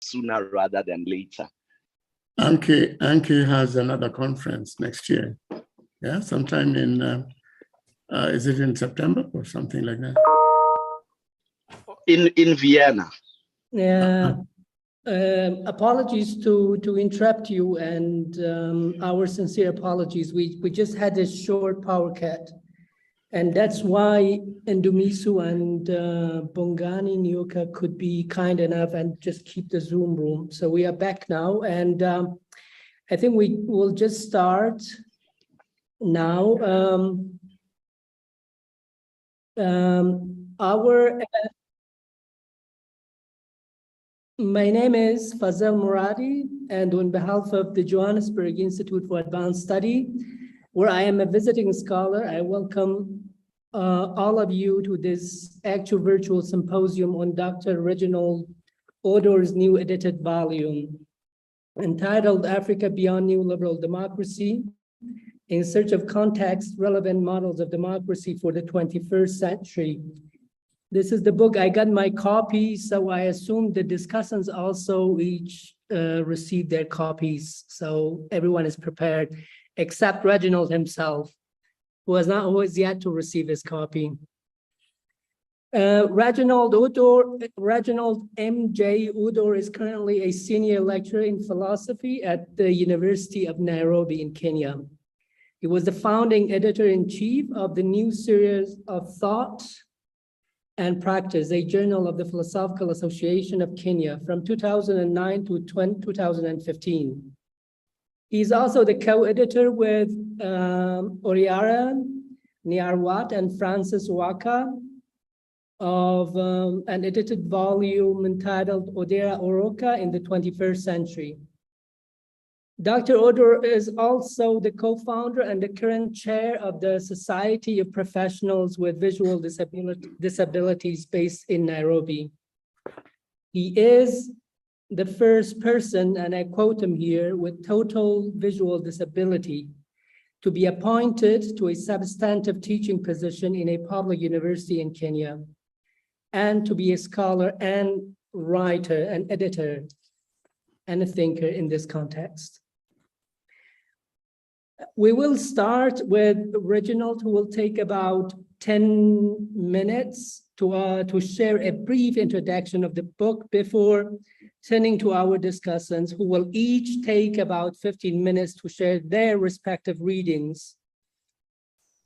sooner rather than later. Anki has another conference next year. Yeah, sometime in, is it in September or something like that? In Vienna. Yeah. Apologies to interrupt you, and our sincere apologies. We just had a short power cut, and that's why Ndumiso and Bongani Nyoka could be kind enough and just keep the Zoom room. So we are back now, and I think we will just start now. My name is Fazil Moradi, and on behalf of the Johannesburg Institute for Advanced Study, where I am a visiting scholar, I welcome all of you to this Actuvirtual Symposium on Dr. Reginald Oduor's new edited volume, entitled Africa Beyond Neoliberal Democracy, in Search of Context-Relevant Models of Democracy for the 21st Century. This is the book. I got my copy, so I assume the discussants also each received their copies. So everyone is prepared, except Reginald himself, who has yet to receive his copy. Reginald M.J. Oduor is currently a senior lecturer in philosophy at the University of Nairobi in Kenya. He was the founding editor-in-chief of the new series of Thought and Practice, a journal of the Philosophical Association of Kenya from 2009 to 2015. He's also the co-editor with Oriara Niarwat and Francis Waka of an edited volume entitled Odera Oroka in the 21st Century. Dr. Oduor is also the co-founder and the current chair of the Society of Professionals with Visual Disabilities based in Nairobi. He is the first person, and I quote him here, with total visual disability to be appointed to a substantive teaching position in a public university in Kenya, and to be a scholar and writer and editor and a thinker in this context. We will start with Reginald, who will take about 10 minutes to share a brief introduction of the book before turning to our discussants, who will each take about 15 minutes to share their respective readings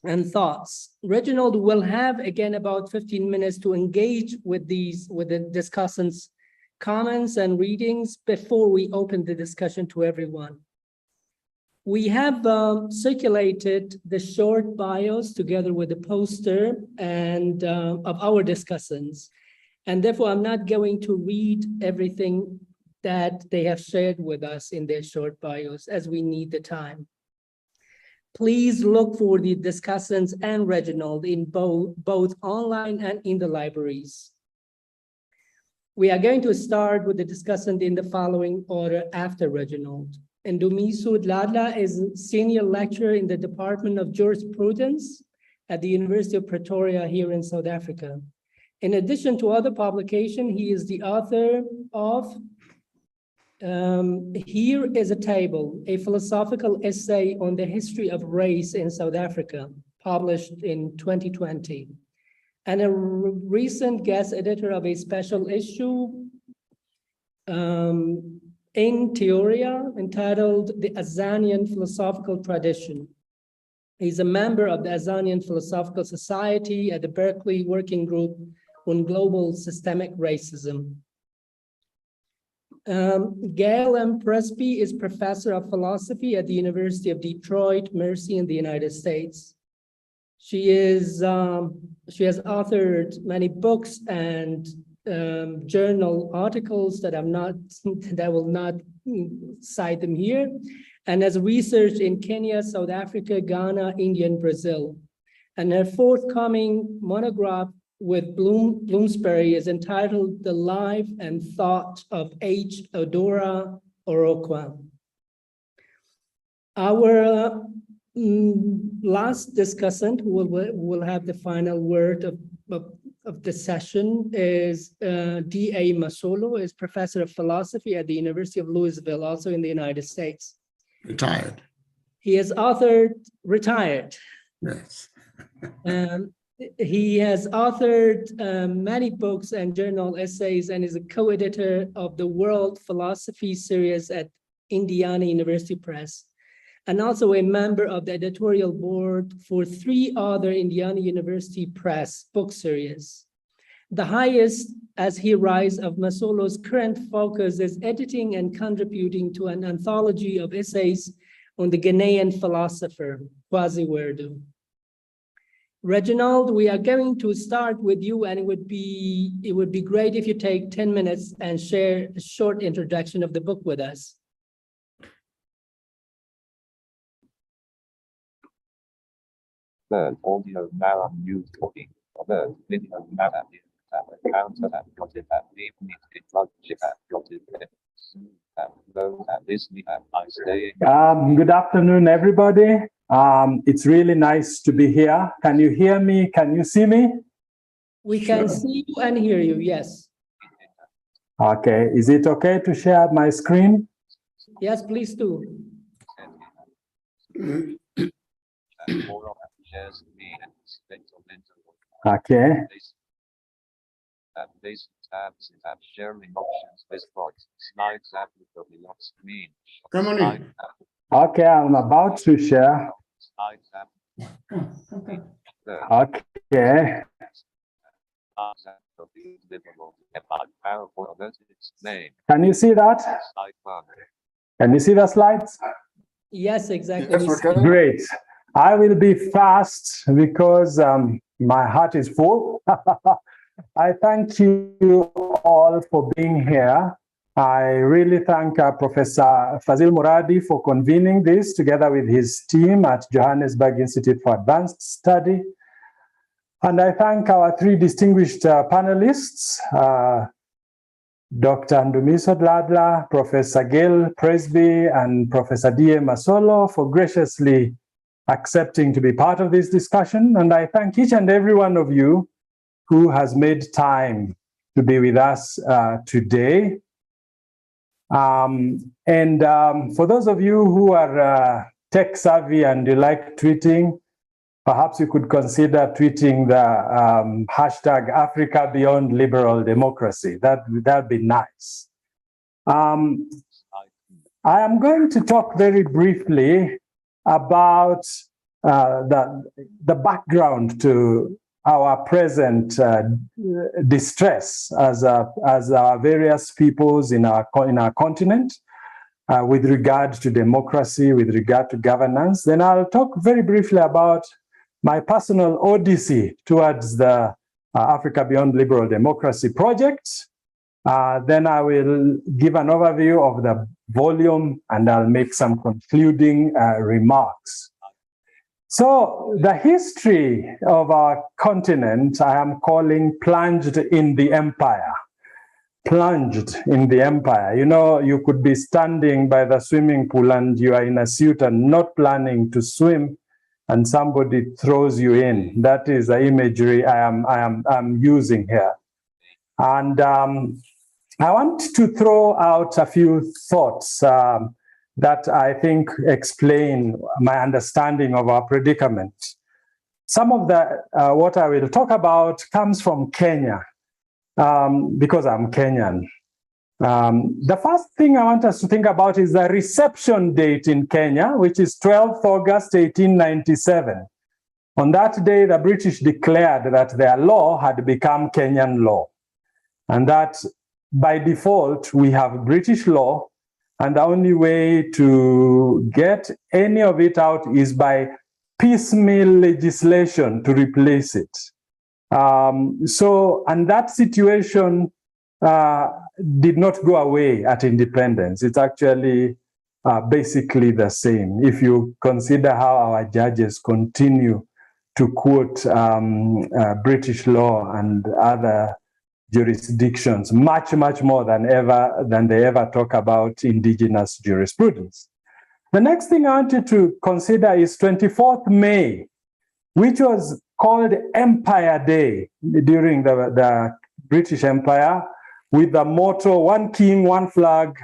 and thoughts. Reginald will have, again, about 15 minutes to engage with the discussants' comments and readings before we open the discussion to everyone. We have circulated the short bios together with the poster and of our discussants. And therefore, I'm not going to read everything that they have shared with us in their short bios, as we need the time. Please look for the discussants and Reginald in both online and in the libraries. We are going to start with the discussant in the following order after Reginald. Ndumiso Dladla is senior lecturer in the Department of Jurisprudence at the University of Pretoria here in South Africa. In addition to other publications, he is the author of Here is a Table, a philosophical essay on the history of race in South Africa, published in 2020, and a recent guest editor of a special issue in Theoria entitled The Azanian Philosophical Tradition. He's a member of the Azanian Philosophical Society at the Berkeley Working Group on Global Systemic Racism. Gail M. Presbey is professor of philosophy at the University of Detroit, Mercy in the United States. She has authored many books and journal articles that I will not cite them here, and has researched in Kenya, South Africa, Ghana, India, and Brazil. And her forthcoming monograph with Bloomsbury is entitled The Life and Thought of H. Odora Orokwa. Our last discussant who will have the final word of the session is D.A. Masolo, is professor of philosophy at the University of Louisville, also in the United States. Retired. He has authored, retired. Yes. He has authored many books and journal essays and is a co-editor of the World Philosophy series at Indiana University Press, and also a member of the editorial board for 3 other Indiana University Press book series. The highest, as he writes, of Masolo's current focus is editing and contributing to an anthology of essays on the Ghanaian philosopher, Quasi-Werdu. Reginald, we are going to start with you, and it would be great if you take 10 minutes and share a short introduction of the book with us. Third, audio now unused copy. Third, video now counter and got it at evening in lunch at got it Good afternoon, everybody. It's really nice to be here. Can you hear me? Can you see me? We can see you and hear you, yes. Okay, is it okay to share my screen? Yes, please do. Okay. Basic tabs have sharing options. This box slides applicable lock screen. Come on in. Okay, I'm about to share. Okay. Can you see that? Can you see the slides? Yes, exactly. Yes, Great. I will be fast because my heart is full. I thank you all for being here. I really thank Professor Fazil Moradi for convening this together with his team at Johannesburg Institute for Advanced Study. And I thank our 3 distinguished panelists, Dr. Ndumiso Dladla, Professor Gail Presbey, and Professor D.A. Masolo for graciously accepting to be part of this discussion. And I thank each and every one of you who has made time to be with us today. For those of you who are tech savvy and you like tweeting, perhaps you could consider tweeting the hashtag Africa Beyond Liberal Democracy. That'd be nice. I am going to talk very briefly about the background to our present distress as our various peoples in our continent with regard to democracy, with regard to governance. Then I'll talk very briefly about my personal odyssey towards the Africa Beyond Liberal Democracy project. Then I will give an overview of the volume and I'll make some concluding remarks. So the history of our continent, I am calling plunged in the empire. Plunged in the empire. You know, you could be standing by the swimming pool and you are in a suit and not planning to swim, and somebody throws you in. That is the imagery I'm using here. And I want to throw out a few thoughts that I think explain my understanding of our predicament. Some of what I will talk about comes from Kenya, because I'm Kenyan. The first thing I want us to think about is the reception date in Kenya, which is 12th August 1897. On that day, the British declared that their law had become Kenyan law, and that by default, we have British law, and the only way to get any of it out is by piecemeal legislation to replace it. And that situation did not go away at independence. It's actually basically the same. If you consider how our judges continue to quote British law and other jurisdictions much more than they ever talk about indigenous jurisprudence. The next thing I wanted to consider is 24th May, which was called Empire Day during the British Empire, with the motto, one king, one flag,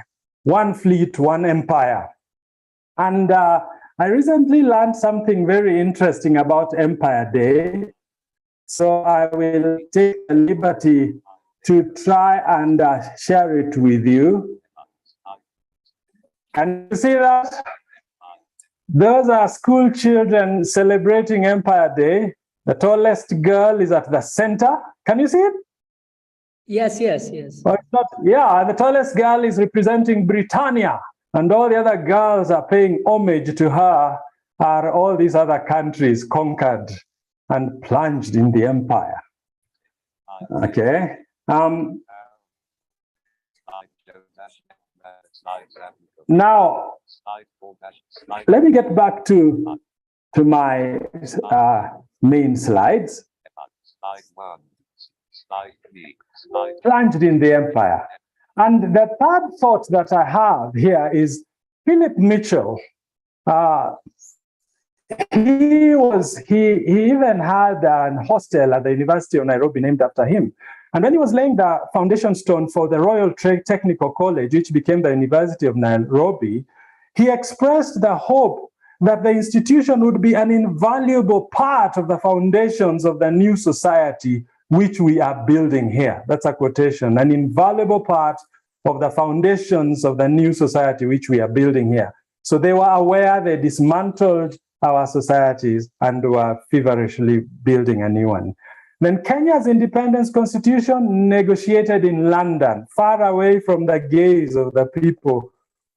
one fleet, one empire. And I recently learned something very interesting about Empire Day. So I will take the liberty to try and share it with you. Can you see that? Those are school children celebrating Empire Day. The tallest girl is at the center. Can you see it? Yes, yes, yes. Oh, it's not, yeah, the tallest girl is representing Britannia, and all the other girls are paying homage to her, are all these other countries conquered and plunged in the empire. Okay. Now, let me get back to my main slides. Plunged in the empire. And the third thought that I have here is Philip Mitchell. He even had an hostel at the University of Nairobi named after him. And when he was laying the foundation stone for the Royal Technical College, which became the University of Nairobi, he expressed the hope that the institution would be an invaluable part of the foundations of the new society which we are building here. That's a quotation, an invaluable part of the foundations of the new society which we are building here. So they were aware they dismantled our societies and were feverishly building a new one. Then Kenya's independence constitution, negotiated in London, far away from the gaze of the people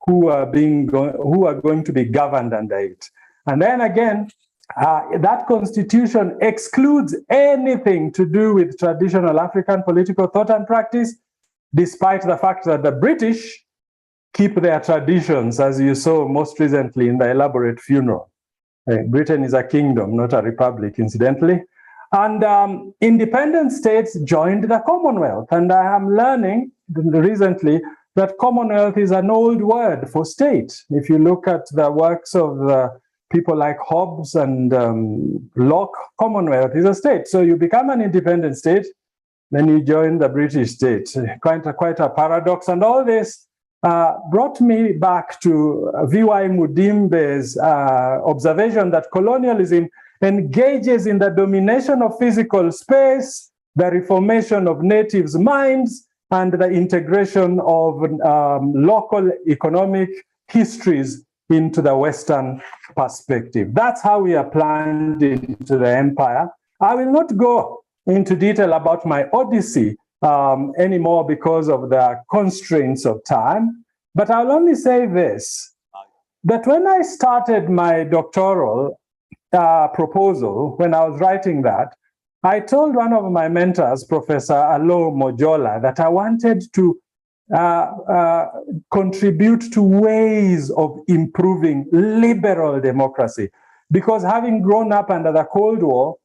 who are going to be governed under it. And then again, that constitution excludes anything to do with traditional African political thought and practice, despite the fact that the British keep their traditions, as you saw most recently in the elaborate funeral. Britain is a kingdom, not a republic, incidentally. And independent states joined the Commonwealth. And I am learning recently that Commonwealth is an old word for state. If you look at the works of people like Hobbes and Locke, Commonwealth is a state. So you become an independent state, then you join the British state. Quite a paradox. And all this brought me back to V.Y. Mudimbe's observation that colonialism engages in the domination of physical space, the reformation of natives' minds, and the integration of local economic histories into the Western perspective. That's how we are plunged into the empire. I will not go into detail about my odyssey anymore because of the constraints of time, but I'll only say this, that when I started my doctoral proposal, when I was writing that, I told one of my mentors, Professor Alo Mojola, that I wanted to contribute to ways of improving liberal democracy. Because having grown up under the Cold War,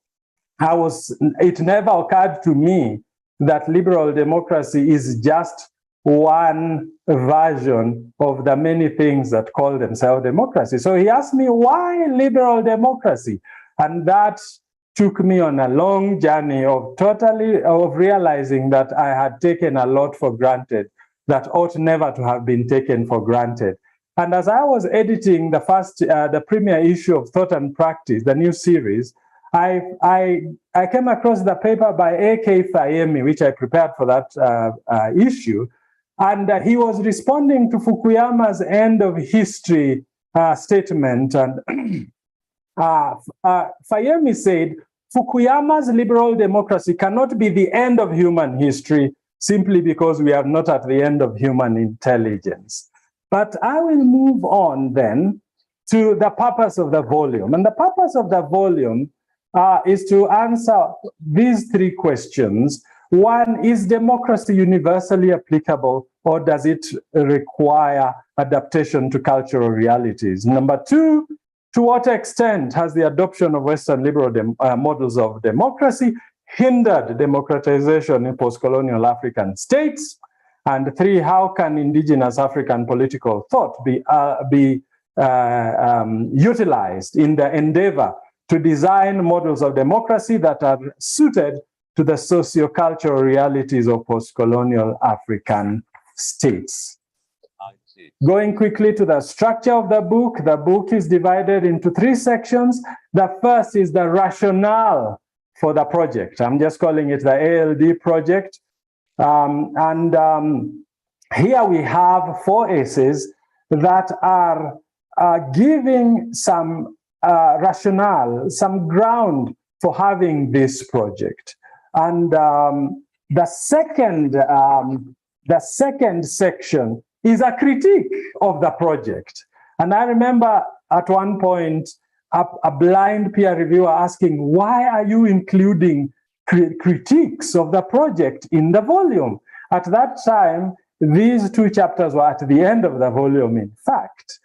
it never occurred to me that liberal democracy is just one version of the many things that call themselves democracy. So he asked me, why liberal democracy? And that took me on a long journey of realizing that I had taken a lot for granted that ought never to have been taken for granted. And as I was editing the premier issue of Thought and Practice, the new series, I came across the paper by A.K. Fayemi, which I prepared for that issue. And he was responding to Fukuyama's end of history statement. And Fayemi said, Fukuyama's liberal democracy cannot be the end of human history simply because we are not at the end of human intelligence. But I will move on then to the purpose of the volume. And the purpose of the volume is to answer these three questions. One, is democracy universally applicable, or does it require adaptation to cultural realities? Number two, to what extent has the adoption of Western liberal models of democracy hindered democratization in post-colonial African states? And three, how can indigenous African political thought be utilized in the endeavor to design models of democracy that are suited to the socio-cultural realities of post-colonial African states. Going quickly to the structure of the book is divided into 3 sections. The first is the rationale for the project. I'm just calling it the ALD project. Here we have 4 essays that are giving some rationale, some ground for having this project. And the second section is a critique of the project. And I remember at one point, a blind peer reviewer asking, why are you including critiques of the project in the volume? At that time, these 2 chapters were at the end of the volume, in fact.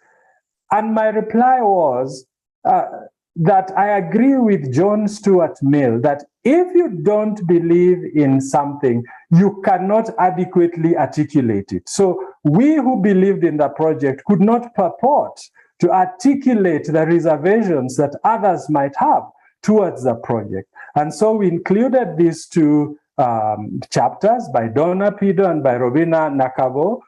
And my reply was that I agree with John Stuart Mill that if you don't believe in something, you cannot adequately articulate it. So we who believed in the project could not purport to articulate the reservations that others might have towards the project. And so we included these 2 chapters by Donna Pido and by Robina Nakabo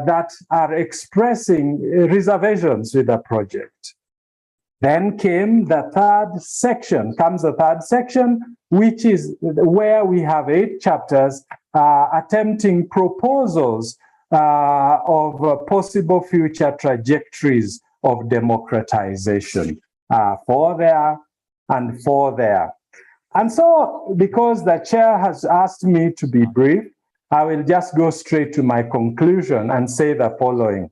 that are expressing reservations with the project. Then came the third section, which is where we have 8 chapters attempting proposals of possible future trajectories of democratization. 4 there and 4 there. And so, because the chair has asked me to be brief, I will just go straight to my conclusion and say the following.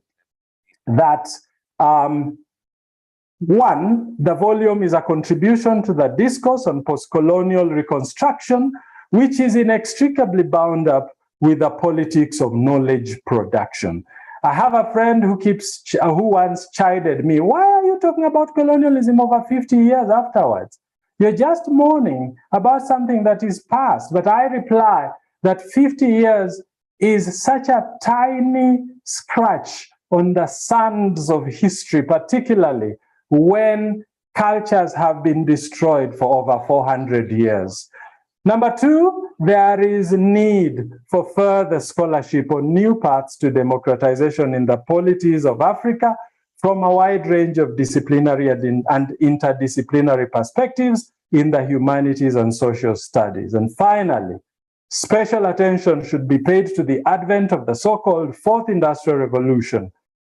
That 1, the volume is a contribution to the discourse on post-colonial reconstruction, which is inextricably bound up with the politics of knowledge production. I have a friend who once chided me, why are you talking about colonialism over 50 years afterwards? You're just mourning about something that is past. But I reply that 50 years is such a tiny scratch on the sands of history, particularly when cultures have been destroyed for over 400 years. Number 2, there is need for further scholarship on new paths to democratization in the polities of Africa from a wide range of disciplinary and interdisciplinary perspectives in the humanities and social studies. And finally, special attention should be paid to the advent of the so-called 4th Industrial Revolution,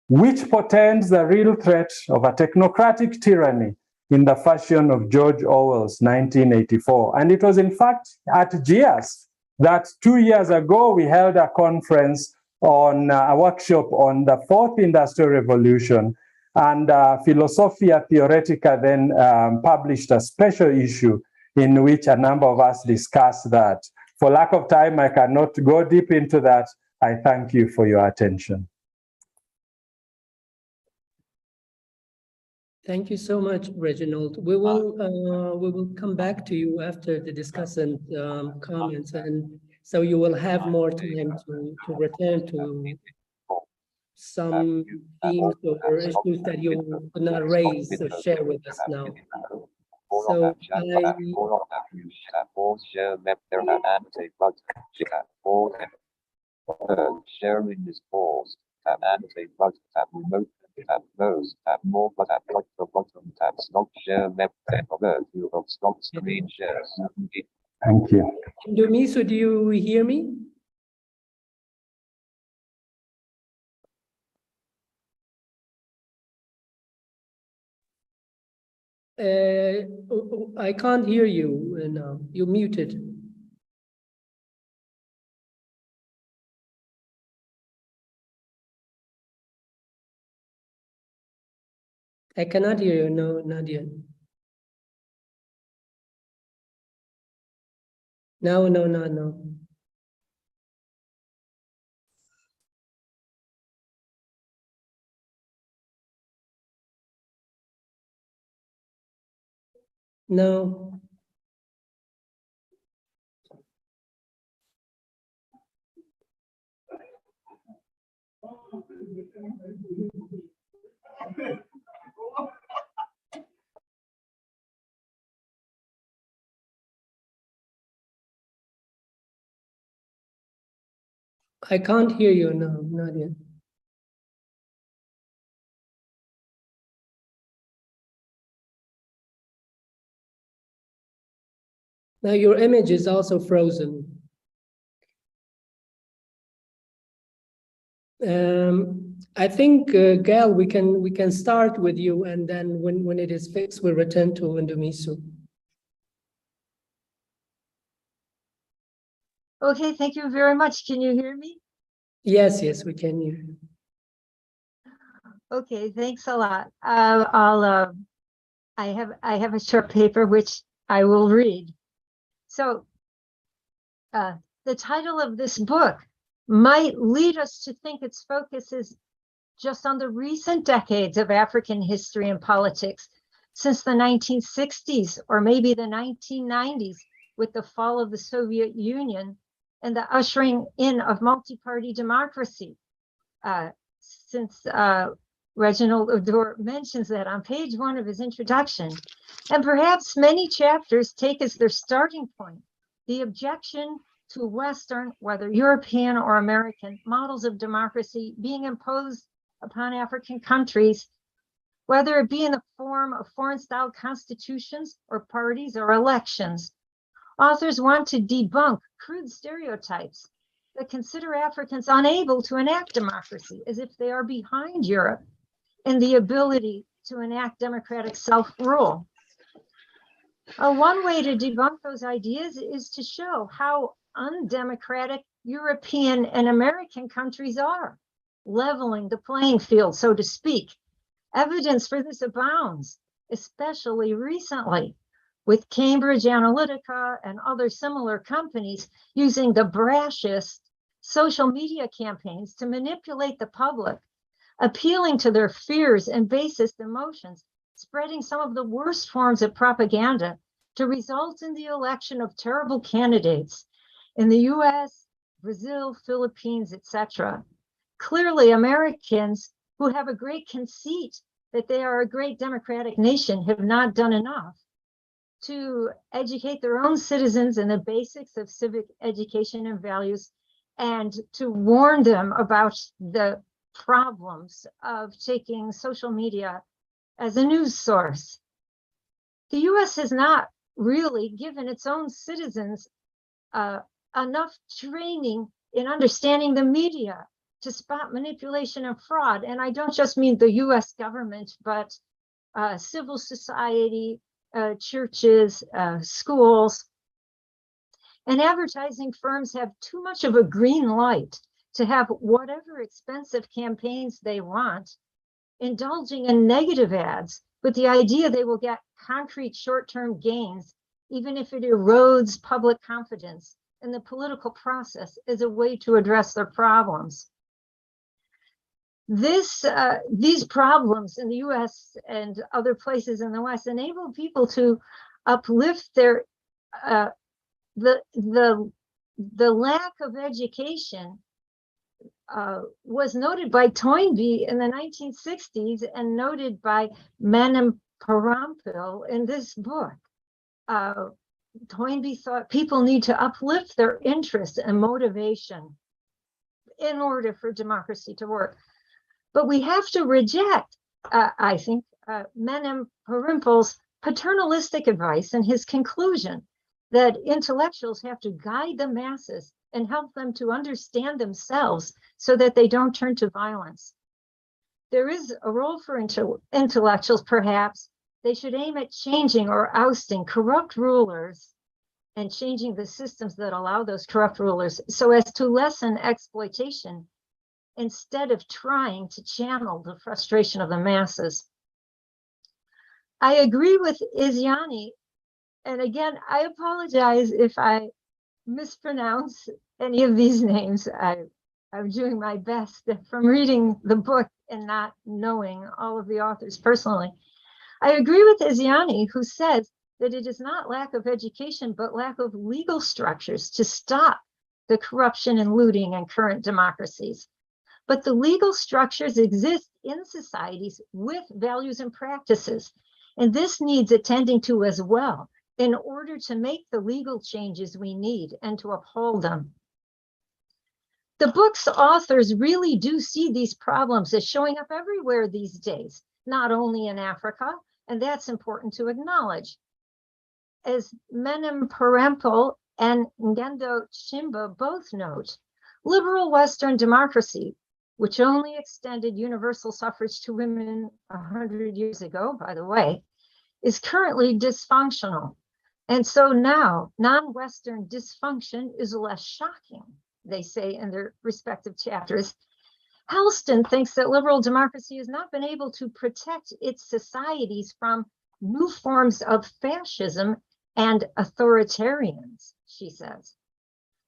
which portends the real threat of a technocratic tyranny in the fashion of George Orwell's 1984. And it was in fact at GIAS that 2 years ago we held a conference on a workshop on the 4th Industrial Revolution, and Philosophia Theoretica then published a special issue in which a number of us discussed that. For lack of time, I cannot go deep into that. I thank you for your attention. Thank you so much, Reginald. We will come back to you after the discussant comments, and so you will have more time to return to some themes or issues that you could not raise or share with us now. So sharing is paused, and annotate buttons, and remote tab close, tab more, but at the bottom, tab stop share map, tab alert, you have stop screen shares. Thank you. Ndumiso, do you hear me? I can't hear you now. You're muted. I cannot hear you. No, not yet. No. No. I can't hear you now, Nadia. Now your image is also frozen. I think, Gail, we can start with you, and then when it is fixed, we'll return to Ndumiso. Okay, thank you very much. Can you hear me? Yes, we can hear you. Okay, thanks a lot. I have a short paper which I will read. So, the title of this book might lead us to think its focus is just on the recent decades of African history and politics, since the 1960s or maybe the 1990s, with the fall of the Soviet Union and the ushering in of multi-party democracy. Since Reginald Oduor mentions that on page 1 of his introduction, and perhaps many chapters take as their starting point the objection to Western, whether European or American, models of democracy being imposed upon African countries, whether it be in the form of foreign-style constitutions or parties or elections. Authors want to debunk crude stereotypes that consider Africans unable to enact democracy, as if they are behind Europe in the ability to enact democratic self-rule. One way to debunk those ideas is to show how undemocratic European and American countries are, leveling the playing field, so to speak. Evidence for this abounds, especially recently, with Cambridge Analytica and other similar companies using the brashest social media campaigns to manipulate the public, appealing to their fears and basest emotions, spreading some of the worst forms of propaganda to result in the election of terrible candidates in the US, Brazil, Philippines, etc. Clearly, Americans who have a great conceit that they are a great democratic nation have not done enough to educate their own citizens in the basics of civic education and values, and to warn them about the problems of taking social media as a news source. The US has not really given its own citizens enough training in understanding the media to spot manipulation and fraud. And I don't just mean the US government, but civil society, churches, schools, and advertising firms have too much of a green light to have whatever expensive campaigns they want, indulging in negative ads with the idea they will get concrete short-term gains, even if it erodes public confidence in the political process as a way to address their problems. These problems in the US and other places in the West enable people to uplift their the lack of education was noted by Toynbee in the 1960s and noted by Menem Parampil in this book. Toynbee thought people need to uplift their interest and motivation in order for democracy to work. But we have to reject, I think, Menem Parampil's paternalistic advice and his conclusion that intellectuals have to guide the masses and help them to understand themselves so that they don't turn to violence. There is a role for intellectuals, perhaps. They should aim at changing or ousting corrupt rulers and changing the systems that allow those corrupt rulers so as to lessen exploitation instead of trying to channel the frustration of the masses. I agree with Iziani, and again, I apologize if I mispronounce any of these names. I'm doing my best from reading the book and not knowing all of the authors personally. I agree with Iziani, who says that it is not lack of education, but lack of legal structures to stop the corruption and looting in current democracies. But the legal structures exist in societies with values and practices, and this needs attending to as well in order to make the legal changes we need and to uphold them. The book's authors really do see these problems as showing up everywhere these days, not only in Africa, and that's important to acknowledge. As Menem Perempel and Ngendo Chimba both note, liberal Western democracy, which only extended universal suffrage to women 100 years ago, by the way, is currently dysfunctional. And so now non-Western dysfunction is less shocking, they say in their respective chapters. Halston thinks that liberal democracy has not been able to protect its societies from new forms of fascism and authoritarians, she says.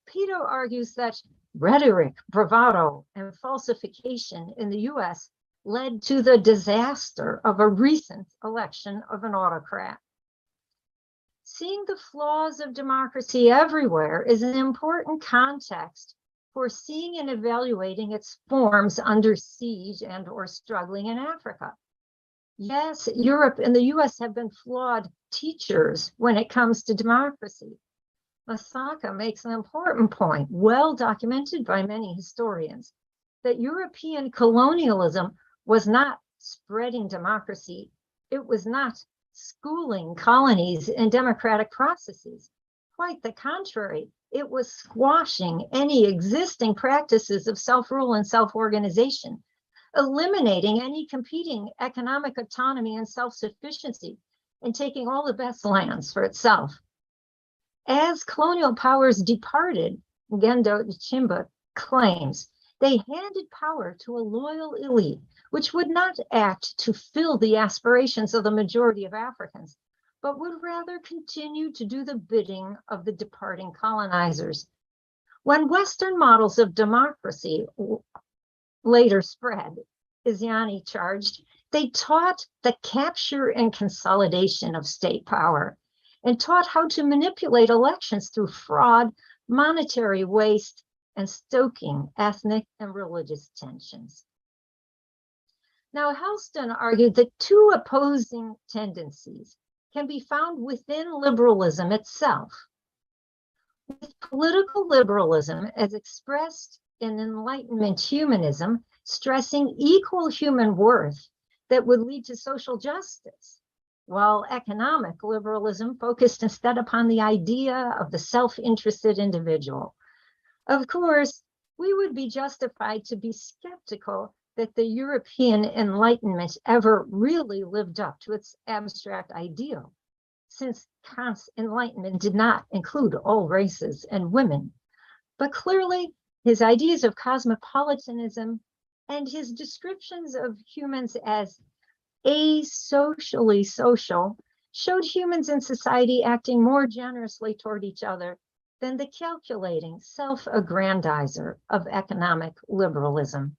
Pito argues that rhetoric, bravado, and falsification in the US led to the disaster of a recent election of an autocrat. Seeing the flaws of democracy everywhere is an important context for seeing and evaluating its forms under siege and or struggling in Africa. Yes, Europe and the US have been flawed teachers when it comes to democracy. Masaka makes an important point, well documented by many historians, that European colonialism was not spreading democracy. It was not schooling colonies in democratic processes. Quite the contrary, it was squashing any existing practices of self-rule and self-organization, eliminating any competing economic autonomy and self-sufficiency, and taking all the best lands for itself. As colonial powers departed, Ngendo Chimba claims, they handed power to a loyal elite, which would not act to fill the aspirations of the majority of Africans, but would rather continue to do the bidding of the departing colonizers. When Western models of democracy later spread, Iziani charged, they taught the capture and consolidation of state power and taught how to manipulate elections through fraud, monetary waste, and stoking ethnic and religious tensions. Now, Halston argued that two opposing tendencies can be found within liberalism itself. With political liberalism, as expressed in Enlightenment humanism, stressing equal human worth that would lead to social justice, while economic liberalism focused instead upon the idea of the self-interested individual. Of course, we would be justified to be skeptical that the European Enlightenment ever really lived up to its abstract ideal, since Kant's Enlightenment did not include all races and women. But clearly, his ideas of cosmopolitanism and his descriptions of humans as asocially social showed humans in society acting more generously toward each other than the calculating self-aggrandizer of economic liberalism.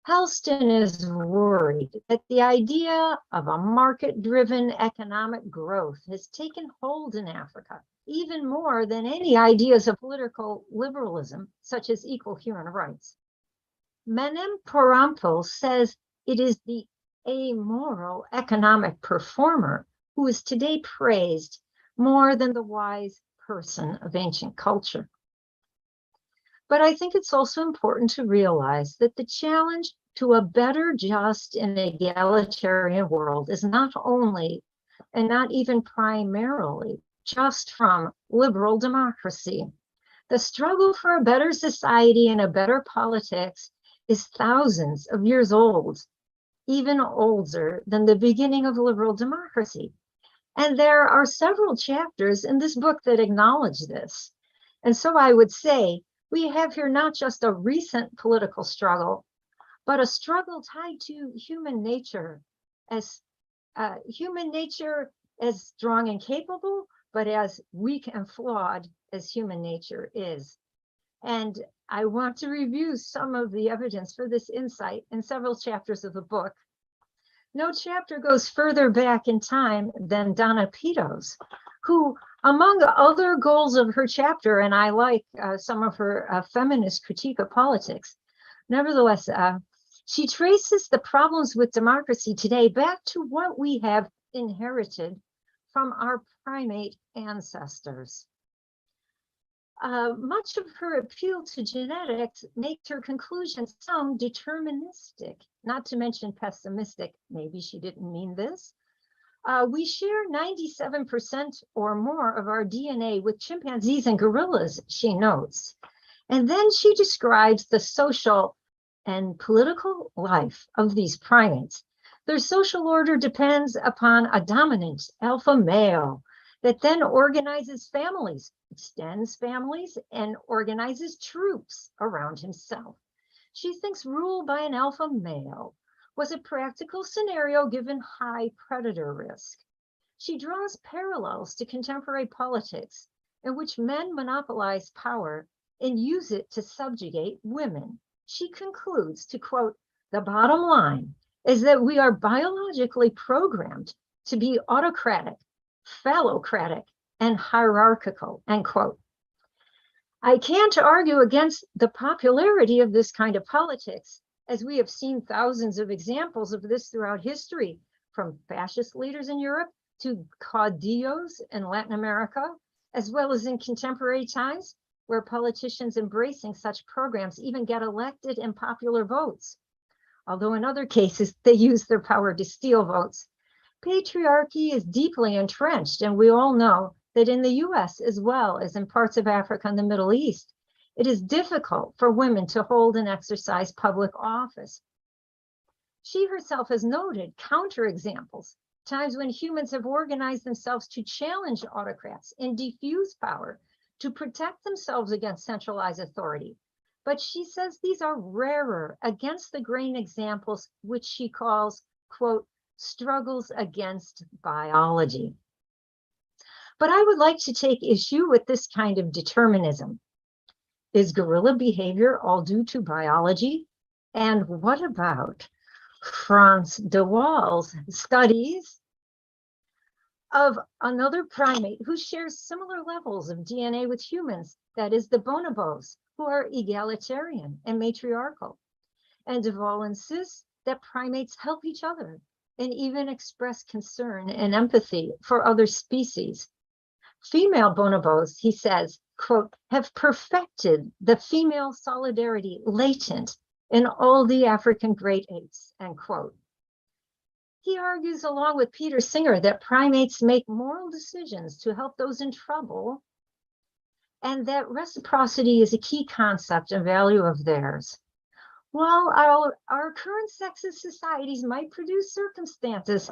Halston is worried that the idea of a market-driven economic growth has taken hold in Africa, even more than any ideas of political liberalism, such as equal human rights. Menem Perempel says it is the amoral economic performer who is today praised more than the wise person of ancient culture. But I think it's also important to realize that the challenge to a better, just, and egalitarian world is not only, and not even primarily, just from liberal democracy. The struggle for a better society and a better politics is thousands of years old, even older than the beginning of liberal democracy. And there are several chapters in this book that acknowledge this. And so I would say we have here not just a recent political struggle, but a struggle tied to human nature as strong and capable, but as weak and flawed as human nature is. And I want to review some of the evidence for this insight in several chapters of the book. No chapter goes further back in time than Donna Pito's, who, among other goals of her chapter, and I like some of her feminist critique of politics, nevertheless, she traces the problems with democracy today back to what we have inherited from our primate ancestors. much of her appeal to genetics makes her conclusions sound deterministic, not to mention pessimistic. Maybe she didn't mean this. We share 97% or more of our DNA with chimpanzees and gorillas, she notes. And then she describes the social and political life of these primates. Their social order depends upon a dominant alpha male that then organizes families, extends families, and organizes troops around himself. She thinks rule by an alpha male was a practical scenario given high predator risk. She draws parallels to contemporary politics in which men monopolize power and use it to subjugate women. She concludes to quote, "The bottom line is that we are biologically programmed to be autocratic, phallocratic, and hierarchical," end quote. I can't argue against the popularity of this kind of politics, as we have seen thousands of examples of this throughout history, from fascist leaders in Europe to caudillos in Latin America, as well as in contemporary times, where politicians embracing such programs even get elected in popular votes. Although in other cases, they use their power to steal votes. Patriarchy is deeply entrenched, and we all know that in the US, as well as in parts of Africa and the Middle East, it is difficult for women to hold and exercise public office. She herself has noted counterexamples, times when humans have organized themselves to challenge autocrats and diffuse power to protect themselves against centralized authority. But she says these are rarer against the grain examples, which she calls, quote, struggles against biology. But I would like to take issue with this kind of determinism. Is gorilla behavior all due to biology? And what about Frans de Waal's studies of another primate who shares similar levels of DNA with humans, that is the bonobos, who are egalitarian and matriarchal. And de Waal insists that primates help each other and even express concern and empathy for other species. Female bonobos, he says, quote, have perfected the female solidarity latent in all the African great apes, end quote. He argues along with Peter Singer that primates make moral decisions to help those in trouble, and that reciprocity is a key concept and value of theirs. While our current sexist societies might produce circumstances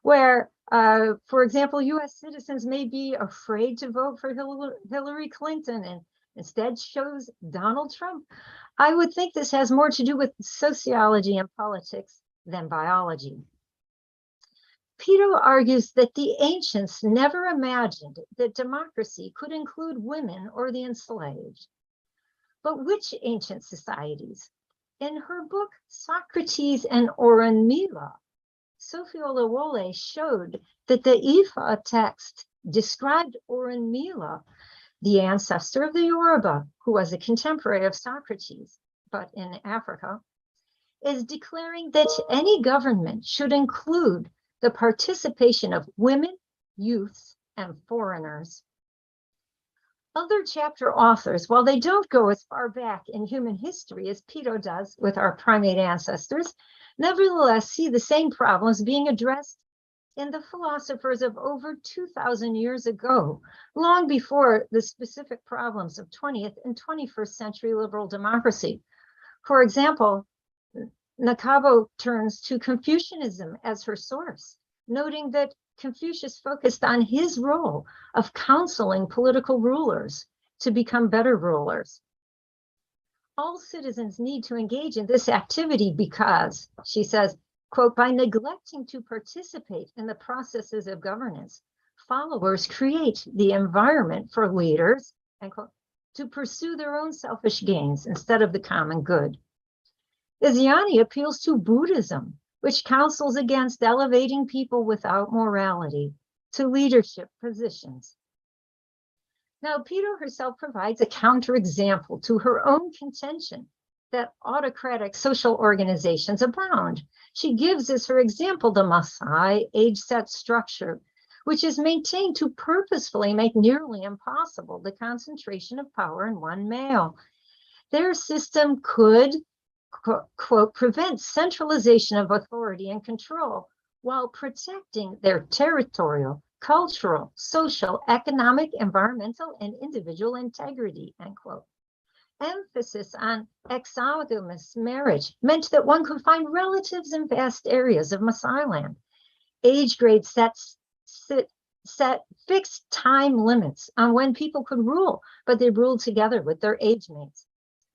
where, for example, US citizens may be afraid to vote for Hillary Clinton and instead chose Donald Trump, I would think this has more to do with sociology and politics than biology. Peto argues that the ancients never imagined that democracy could include women or the enslaved. But which ancient societies? In her book, Socrates and Orunmila, Sophie Olawole showed that the Ifa text described Orunmila, the ancestor of the Yoruba, who was a contemporary of Socrates, but in Africa, is declaring that any government should include the participation of women, youths, and foreigners. Other chapter authors, while they don't go as far back in human history as Peto does with our primate ancestors, nevertheless see the same problems being addressed in the philosophers of over 2,000 years ago, long before the specific problems of 20th and 21st century liberal democracy. For example, Nakabo turns to Confucianism as her source, noting that Confucius focused on his role of counseling political rulers to become better rulers. All citizens need to engage in this activity because, she says, quote, by neglecting to participate in the processes of governance, followers create the environment for leaders, end quote, to pursue their own selfish gains instead of the common good. Iziani appeals to Buddhism, which counsels against elevating people without morality to leadership positions. Now, Peto herself provides a counterexample to her own contention that autocratic social organizations abound. She gives as her example the Maasai age-set structure, which is maintained to purposefully make nearly impossible the concentration of power in one male. Their system could, quote, prevent centralization of authority and control while protecting their territorial, cultural, social, economic, environmental, and individual integrity, end quote. Emphasis on exogamous marriage meant that one could find relatives in vast areas of Maasai land. Age grades set fixed time limits on when people could rule, but they ruled together with their age mates.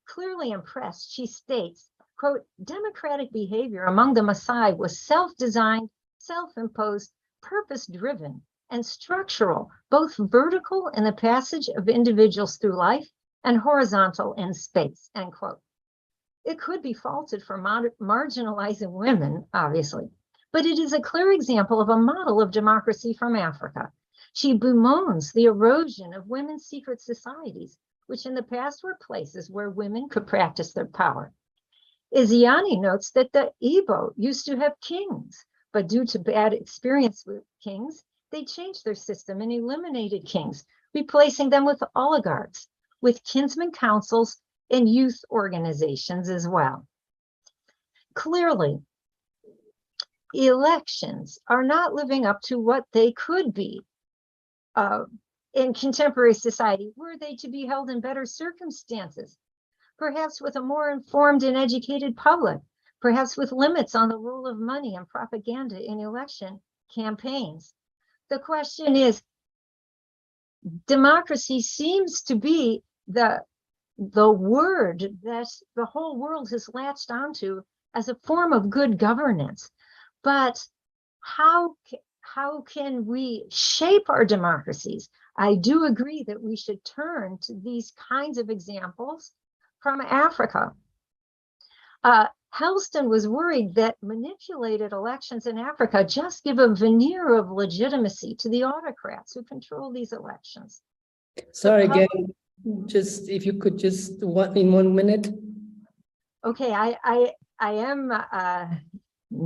Clearly impressed, she states, quote, democratic behavior among the Maasai was self-designed, self-imposed, purpose-driven, and structural, both vertical in the passage of individuals through life and horizontal in space, end quote. It could be faulted for marginalizing women, obviously, but it is a clear example of a model of democracy from Africa. She bemoans the erosion of women's secret societies, which in the past were places where women could practice their power. Iziani notes that the Igbo used to have kings, but due to bad experience with kings, they changed their system and eliminated kings, replacing them with oligarchs, with kinsman councils and youth organizations as well. Clearly, elections are not living up to what they could be in contemporary society. Were they to be held in better circumstances, perhaps with a more informed and educated public, perhaps with limits on the role of money and propaganda in election campaigns? The question is, democracy seems to be the word that the whole world has latched onto as a form of good governance. But how can we shape our democracies? I do agree that we should turn to these kinds of examples from Africa. Helston was worried that manipulated elections in Africa just give a veneer of legitimacy to the autocrats who control these elections. Sorry, Gail, just if you could just in 1 minute. Okay, I am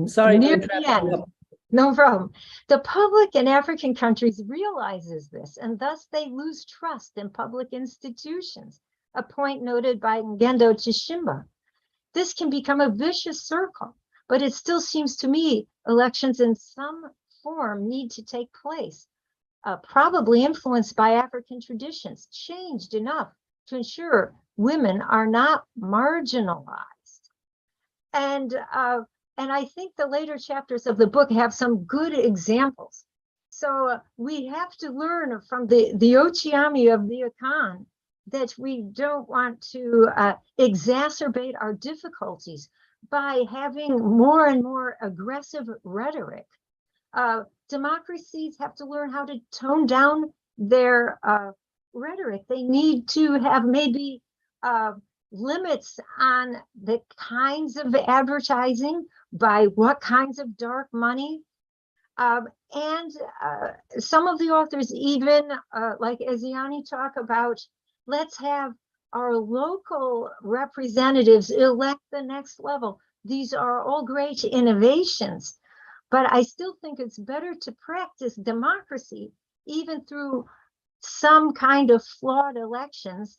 Sorry, near the end. No problem. The public in African countries realizes this, and thus they lose trust in public institutions, a point noted by Ngendo Chishimba. This can become a vicious circle, but it still seems to me elections in some form need to take place, probably influenced by African traditions, changed enough to ensure women are not marginalized. And I think the later chapters of the book have some good examples. So we have to learn from the Ochiami of the Akan that we don't want to exacerbate our difficulties by having more and more aggressive rhetoric. Democracies have to learn how to tone down their rhetoric. They need to have maybe limits on the kinds of advertising, by what kinds of dark money. And some of the authors even, like Eziani, talk about, let's have our local representatives elect the next level. These are all great innovations, but I still think it's better to practice democracy even through some kind of flawed elections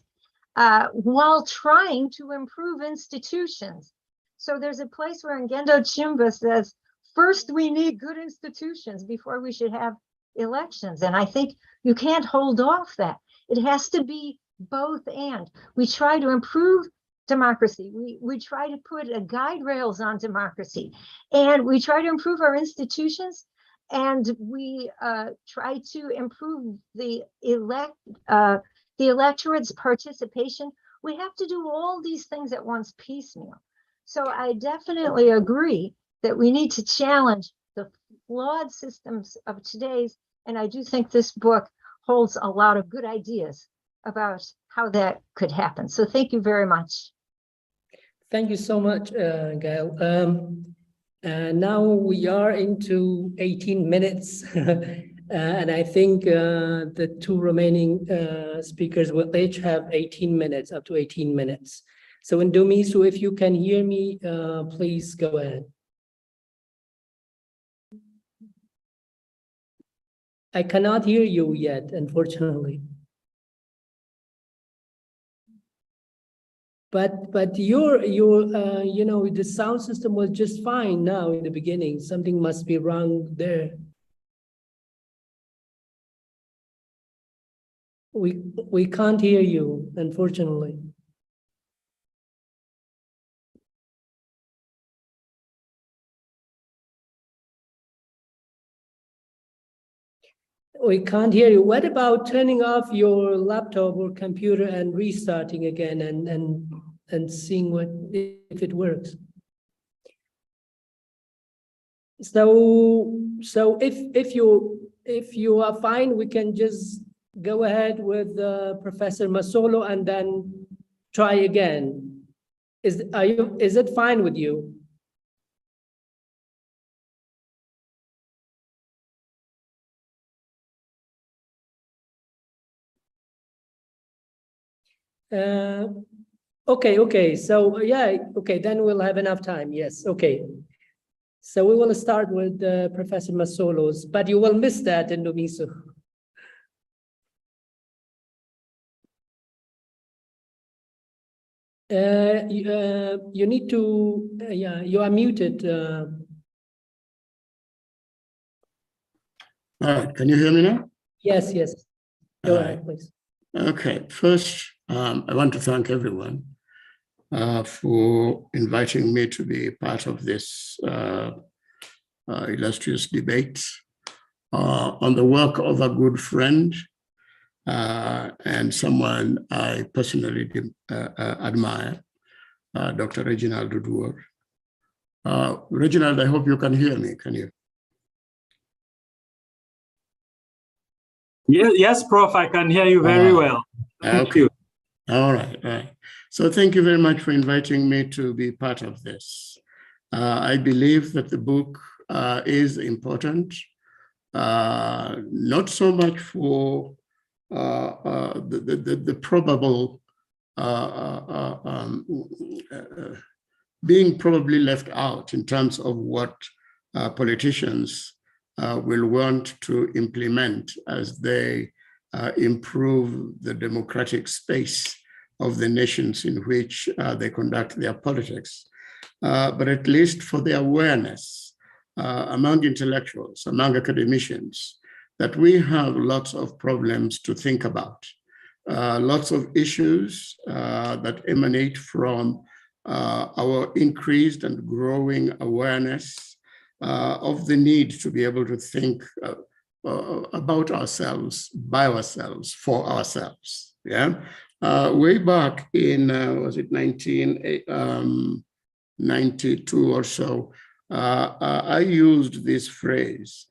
while trying to improve institutions. So there's a place where Ngendo Chimba says, first we need good institutions before we should have elections. And I think you can't hold off that. It has to be both and. We try to improve democracy. We try to put guide rails on democracy, and we try to improve our institutions, and we try to improve the electorate's participation. We have to do all these things at once piecemeal. So I definitely agree that we need to challenge the flawed systems of today's, and I do think this book holds a lot of good ideas about how that could happen. So thank you very much. Thank you so much, Gail. Now we are into 18 minutes, and I think the two remaining speakers will each have 18 minutes, up to 18 minutes. So Ndumiso, if you can hear me, please go ahead. I cannot hear you yet, unfortunately. But your you know, the sound system was just fine now in the beginning. Something must be wrong there. We can't hear you, unfortunately. We can't hear you. What about turning off your laptop or computer and restarting again and seeing what if it works? So if you are fine, we can just go ahead with Professor Masolo and then try again. Is it fine with you? Okay. So yeah, okay, then we'll have enough time. Yes, okay. So we will start with Professor Masolo's, but you will miss that in Ndumiso. You need to, yeah, you are muted. All right, can you hear me now? Yes. Go ahead, please. Okay, first, I want to thank everyone for inviting me to be part of this illustrious debate on the work of a good friend and someone I personally admire, Dr. Reginald Oduor. Reginald, I hope you can hear me, can you? Yes, Prof, I can hear you very well. Thank you. All right. So thank you very much for inviting me to be part of this. I believe that the book is important, not so much for the probable being probably left out in terms of what politicians will want to implement as they improve the democratic space of the nations in which they conduct their politics, but at least for the awareness among intellectuals, among academicians, that we have lots of problems to think about, lots of issues that emanate from our increased and growing awareness of the need to be able to think about ourselves, by ourselves, for ourselves. Yeah, way back in was it 1992 or so, I used this phrase,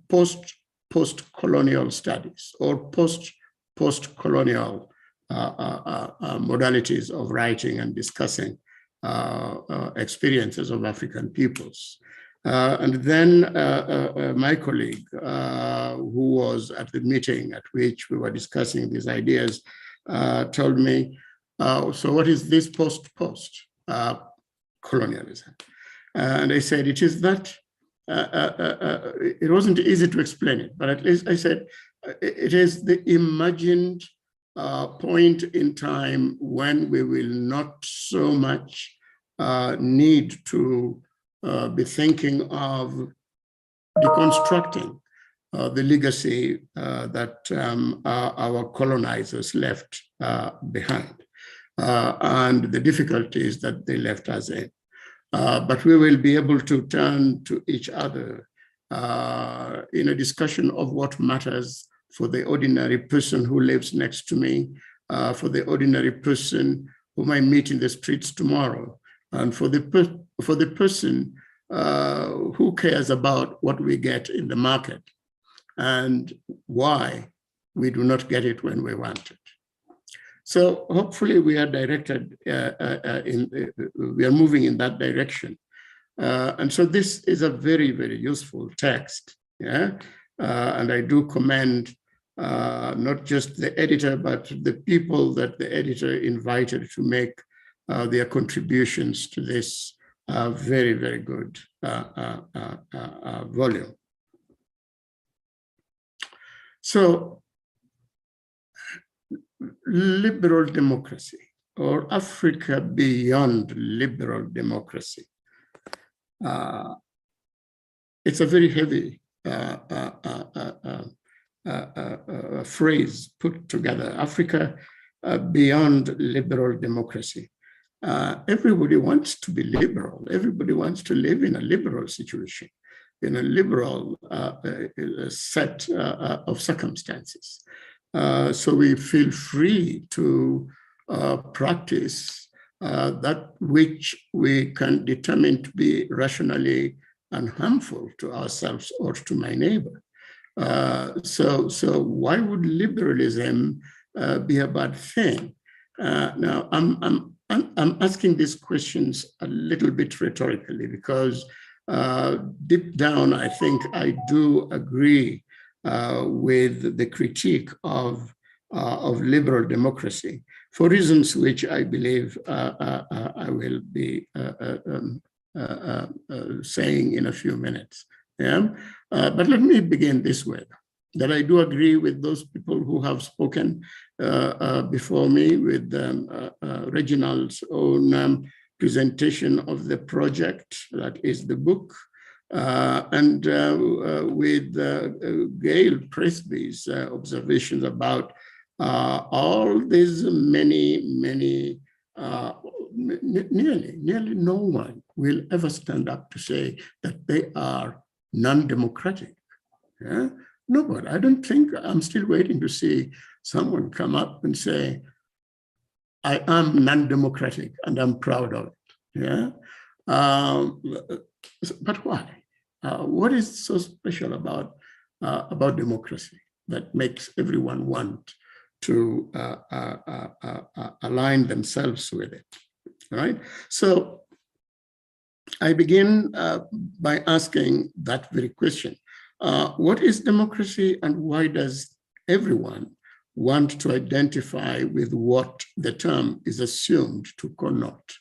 post-colonial studies or post-colonial modalities of writing and discussing experiences of African peoples. And then my colleague, who was at the meeting at which we were discussing these ideas, told me, so what is this post-colonialism? And I said, it is that, it wasn't easy to explain it, but at least I said, it is the imagined point in time when we will not so much need to be thinking of deconstructing the legacy that our colonizers left behind and the difficulties that they left us in. But we will be able to turn to each other in a discussion of what matters for the ordinary person who lives next to me, for the ordinary person whom I meet in the streets tomorrow, and for the person who cares about what we get in the market and why we do not get it when we want it. So hopefully we are directed, we are moving in that direction. And so this is a very, very useful text, yeah? And I do commend not just the editor, but the people that the editor invited to make their contributions to this very, very good volume. So liberal democracy, or Africa beyond liberal democracy, it's a very heavy phrase put together. Africa beyond liberal democracy. Everybody wants to be liberal. Everybody wants to live in a liberal situation, in a liberal set of circumstances. So we feel free to practice that which we can determine to be rationally unharmful to ourselves or to my neighbor. So why would liberalism be a bad thing? Now, I'm asking these questions a little bit rhetorically because deep down, I think I do agree with the critique of liberal democracy for reasons which I believe I will be saying in a few minutes. Yeah? But let me begin this way, that I do agree with those people who have spoken before me with Reginald's own presentation of the project, that is the book, and with Gail Presbey's observations about all these many, nearly no one will ever stand up to say that they are non-democratic. Yeah? Nobody. I don't think, I'm still waiting to see someone come up and say, I am non-democratic and I'm proud of it. Yeah. But why? What is so special about democracy that makes everyone want to align themselves with it? Right. So I begin by asking that very question. What is democracy and why does everyone want to identify with what the term is assumed to connote?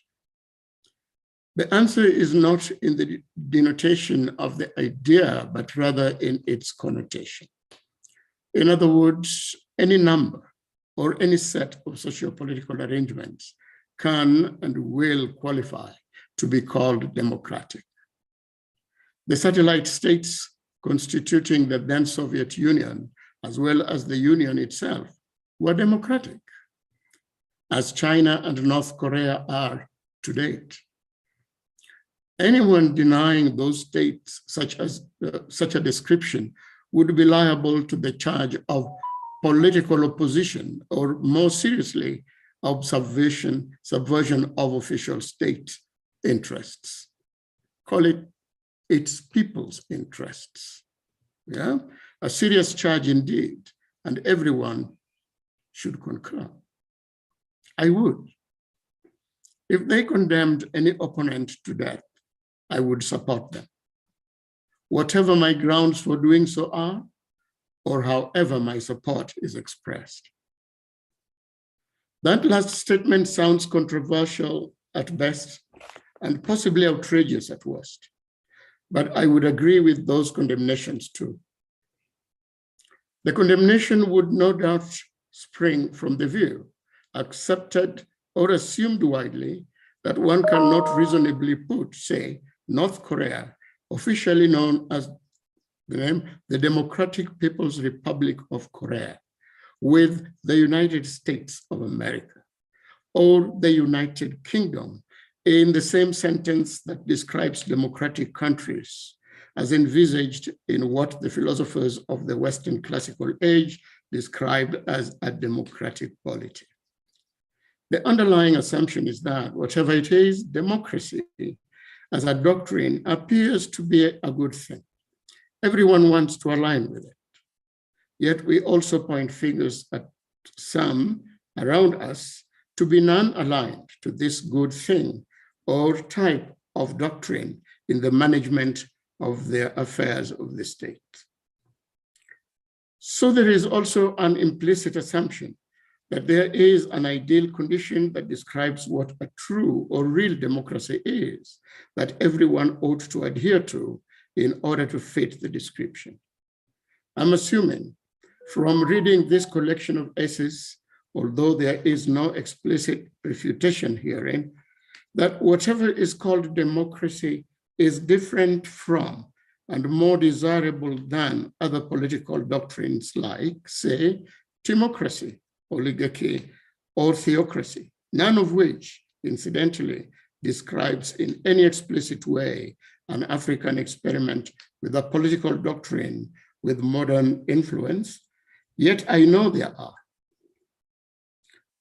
The answer is not in the denotation of the idea, but rather in its connotation. In other words, any number or any set of socio-political arrangements can and will qualify to be called democratic. The satellite states constituting the then Soviet Union, as well as the Union itself, were democratic, as China and North Korea are to date. Anyone denying those states such a description would be liable to the charge of political opposition, or more seriously, subversion of official state interests. Call it its people's interests. Yeah, a serious charge indeed, and everyone should concur. I would. If they condemned any opponent to death, I would support them, whatever my grounds for doing so are, or however my support is expressed. That last statement sounds controversial at best and possibly outrageous at worst, but I would agree with those condemnations too. The condemnation would no doubt spring from the view, accepted or assumed widely, that one cannot reasonably put, say, North Korea, officially known as the Democratic People's Republic of Korea, with the United States of America, or the United Kingdom, in the same sentence that describes democratic countries, as envisaged in what the philosophers of the Western classical age described as a democratic polity. The underlying assumption is that whatever it is, democracy as a doctrine appears to be a good thing. Everyone wants to align with it. Yet we also point fingers at some around us to be non-aligned to this good thing or type of doctrine in the management of the affairs of the state. So there is also an implicit assumption that there is an ideal condition that describes what a true or real democracy is, that everyone ought to adhere to in order to fit the description. I'm assuming From reading this collection of essays, although there is no explicit refutation herein, that whatever is called democracy is different from and more desirable than other political doctrines like, say, timocracy, oligarchy, or theocracy, none of which, incidentally, describes in any explicit way an African experiment with a political doctrine with modern influence, yet I know there are.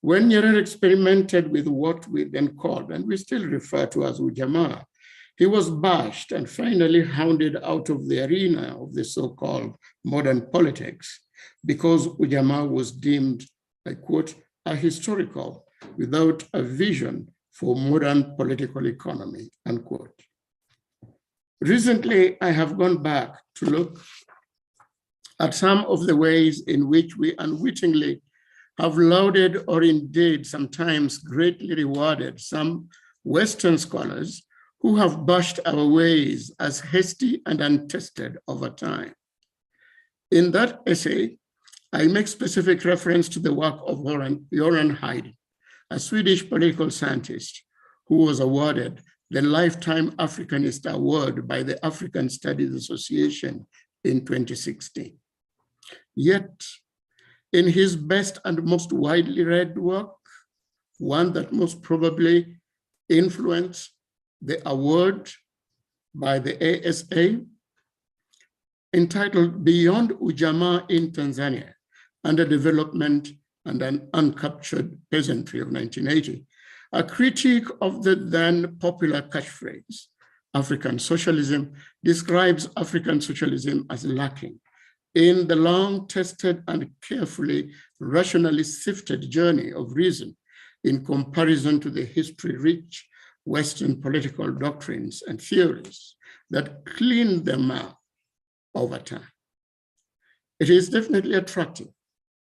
When Nyerere experimented with what we then called, and we still refer to as Ujamaa, he was bashed and finally hounded out of the arena of the so-called modern politics because Ujamaa was deemed, I quote, ahistorical without a vision for modern political economy, unquote. Recently, I have gone back to look at some of the ways in which we unwittingly have lauded or indeed sometimes greatly rewarded some Western scholars who have bashed our ways as hasty and untested over time. In that essay, I make specific reference to the work of Göran Heide, a Swedish political scientist who was awarded the Lifetime Africanist Award by the African Studies Association in 2016. Yet, in his best and most widely read work, one that most probably influenced the award by the ASA, entitled Beyond Ujamaa in Tanzania, Underdevelopment and an Uncaptured Peasantry of 1980, a critique of the then popular catchphrase, African socialism, describes African socialism as lacking in the long-tested and carefully rationally sifted journey of reason in comparison to the history-rich Western political doctrines and theories that clean them up over time. It is definitely attractive,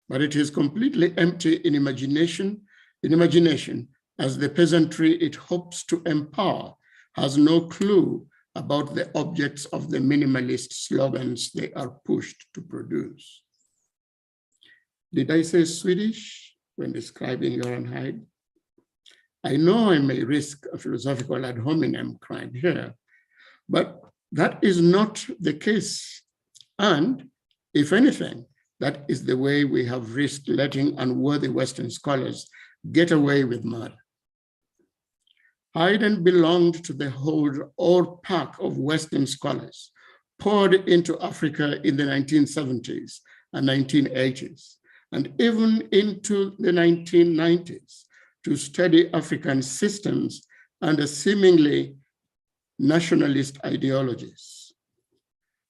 but it is completely empty in imagination, as the peasantry it hopes to empower has no clue about the objects of the minimalist slogans they are pushed to produce. Did I say Swedish when describing Göran Heide? I know I may risk a philosophical ad hominem crime here, but that is not the case. And if anything, that is the way we have risked letting unworthy Western scholars get away with murder. Heide belonged to the whole or pack of Western scholars poured into Africa in the 1970s and 1980s, and even into the 1990s to study African systems under seemingly nationalist ideologies.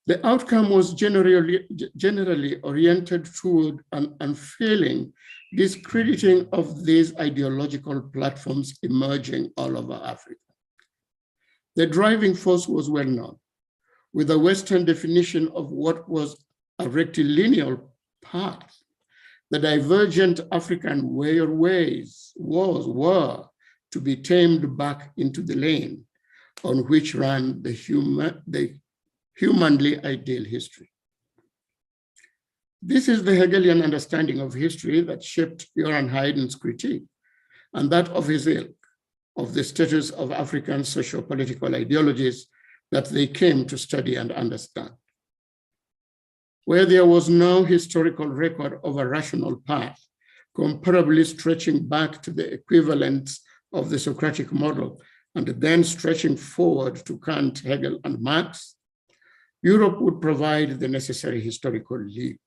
The outcome was generally oriented toward an unfailing discrediting of these ideological platforms emerging all over Africa. The driving force was well known, with a Western definition of what was a rectilinear path. The divergent African ways were to be tamed back into the lane on which ran the humanly ideal history. This is the Hegelian understanding of history that shaped Göran Heiden's critique, and that of his ilk, of the status of African socio-political ideologies that they came to study and understand. Where there was no historical record of a rational path, comparably stretching back to the equivalents of the Socratic model, and then stretching forward to Kant, Hegel, and Marx, Europe would provide the necessary historical leap.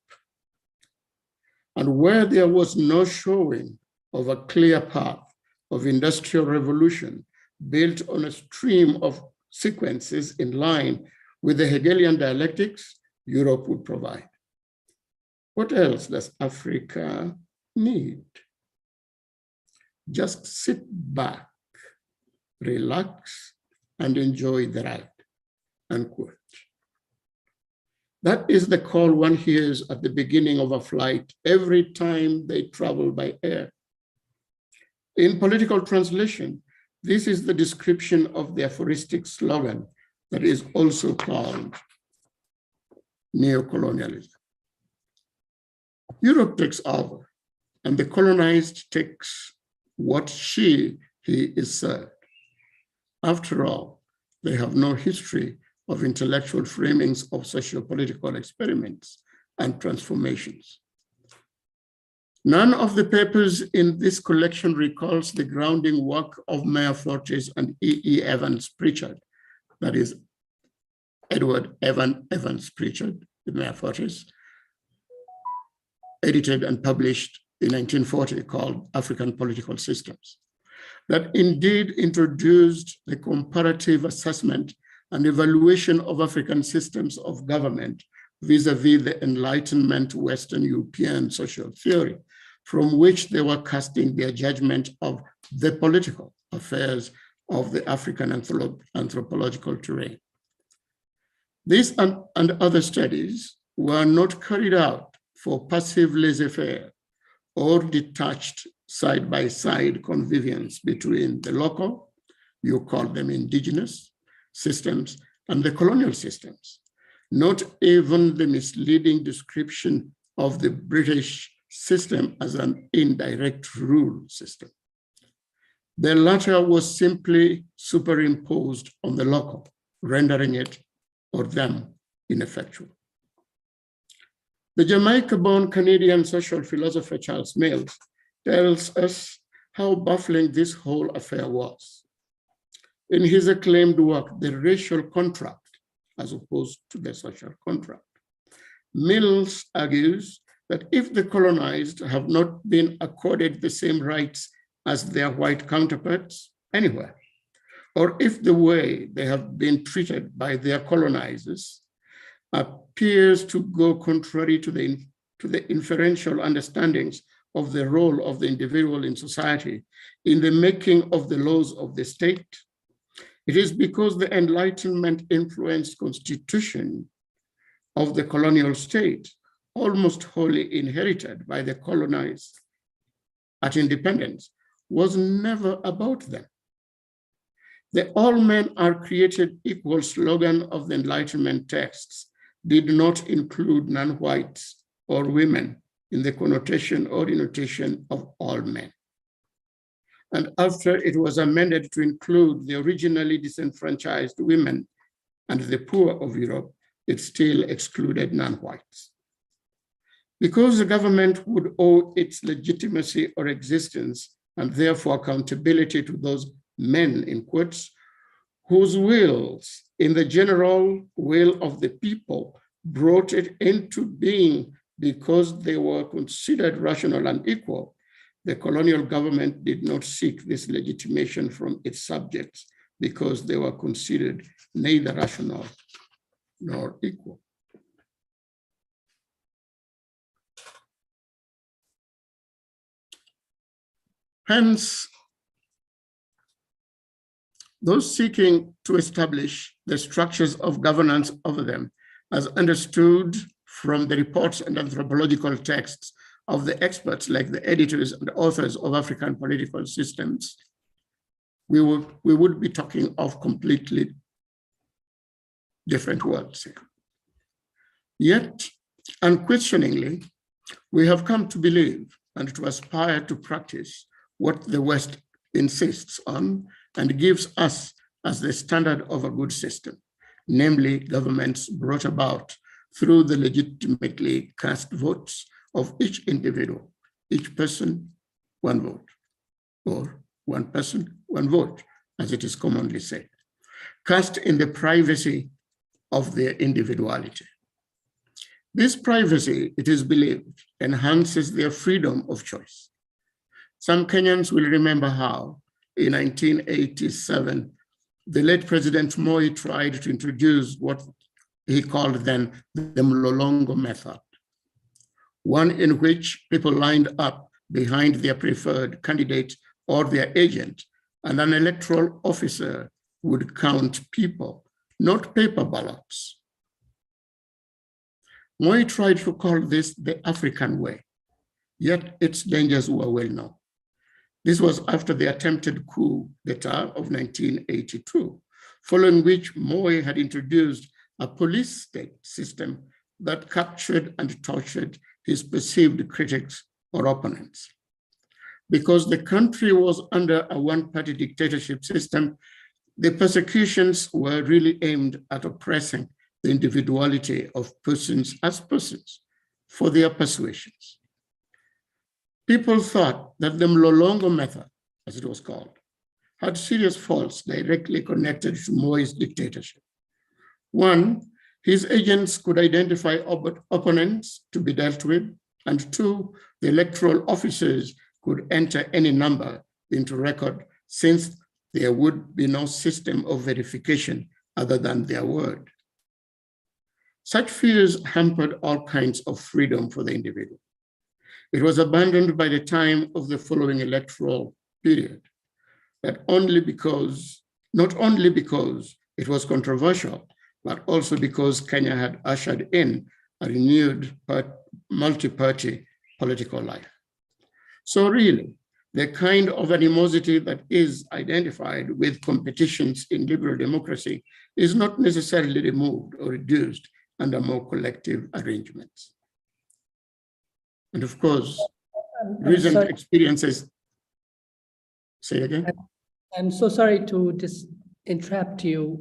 And where there was no showing of a clear path of industrial revolution built on a stream of sequences in line with the Hegelian dialectics, Europe would provide. What else does Africa need? Just sit back, relax, and enjoy the ride, unquote. That is the call one hears at the beginning of a flight every time they travel by air. In political translation, this is the description of the aphoristic slogan that is also called neocolonialism. Europe takes over, and the colonized takes what he is served. After all, they have no history of intellectual framings of socio-political experiments and transformations. None of the papers in this collection recalls the grounding work of Mayor Fortes and E. Evans Pritchard, that is Edward Evans Pritchard, the Mayor Fortes, edited and published in 1940 called African Political Systems, that indeed introduced the comparative assessment and evaluation of African systems of government vis-a-vis the Enlightenment Western European social theory, from which they were casting their judgment of the political affairs of the African anthropological terrain. These and other studies were not carried out for passive laissez-faire or detached side-by-side convivence between the local, you call them indigenous, systems and the colonial systems, not even the misleading description of the British system as an indirect rule system. The latter was simply superimposed on the local, rendering it or them ineffectual. The Jamaica-born Canadian social philosopher Charles Mills tells us how baffling this whole affair was. In his acclaimed work, The Racial Contract, as opposed to the social contract, Mills argues that if the colonized have not been accorded the same rights as their white counterparts anywhere, or if the way they have been treated by their colonizers appears to go contrary to the inferential understandings of the role of the individual in society in the making of the laws of the state, it is because the Enlightenment influenced constitution of the colonial state, almost wholly inherited by the colonized at independence, was never about them. The all men are created equal slogan of the Enlightenment texts did not include non-whites or women in the connotation or denotation of all men. And after it was amended to include the originally disenfranchised women and the poor of Europe, it still excluded non-whites. Because the government would owe its legitimacy or existence and therefore accountability to those men, in quotes, whose wills in the general will of the people brought it into being because they were considered rational and equal, the colonial government did not seek this legitimation from its subjects because they were considered neither rational nor equal. Hence, those seeking to establish the structures of governance over them, as understood from the reports and anthropological texts of the experts like the editors and authors of African political systems, we would be talking of completely different worlds here. Yet, unquestioningly, we have come to believe and to aspire to practice what the West insists on and gives us as the standard of a good system, namely governments brought about through the legitimately cast votes of each individual, each person, one vote, or one person, one vote, as it is commonly said, cast in the privacy of their individuality. This privacy, it is believed, enhances their freedom of choice. Some Kenyans will remember how, in 1987, the late President Moi tried to introduce what he called then the Mlolongo method, one in which people lined up behind their preferred candidate or their agent, and an electoral officer would count people, not paper ballots. Moi tried to call this the African way, yet its dangers were well known. This was after the attempted coup d'etat of 1982, following which Moi had introduced a police state system that captured and tortured his perceived critics or opponents. Because the country was under a one-party dictatorship system, the persecutions were really aimed at oppressing the individuality of persons as persons for their persuasions. People thought that the Mlolongo method, as it was called, had serious faults directly connected to Moi's dictatorship. One, his agents could identify opponents to be dealt with, and two, the electoral officers could enter any number into record since there would be no system of verification other than their word. Such fears hampered all kinds of freedom for the individual. It was abandoned by the time of the following electoral period, not only because it was controversial, but also because Kenya had ushered in a renewed multi-party political life. So really, the kind of animosity that is identified with competitions in liberal democracy is not necessarily removed or reduced under more collective arrangements. And of course, recent experiences, say again? I'm so sorry to just interrupt you.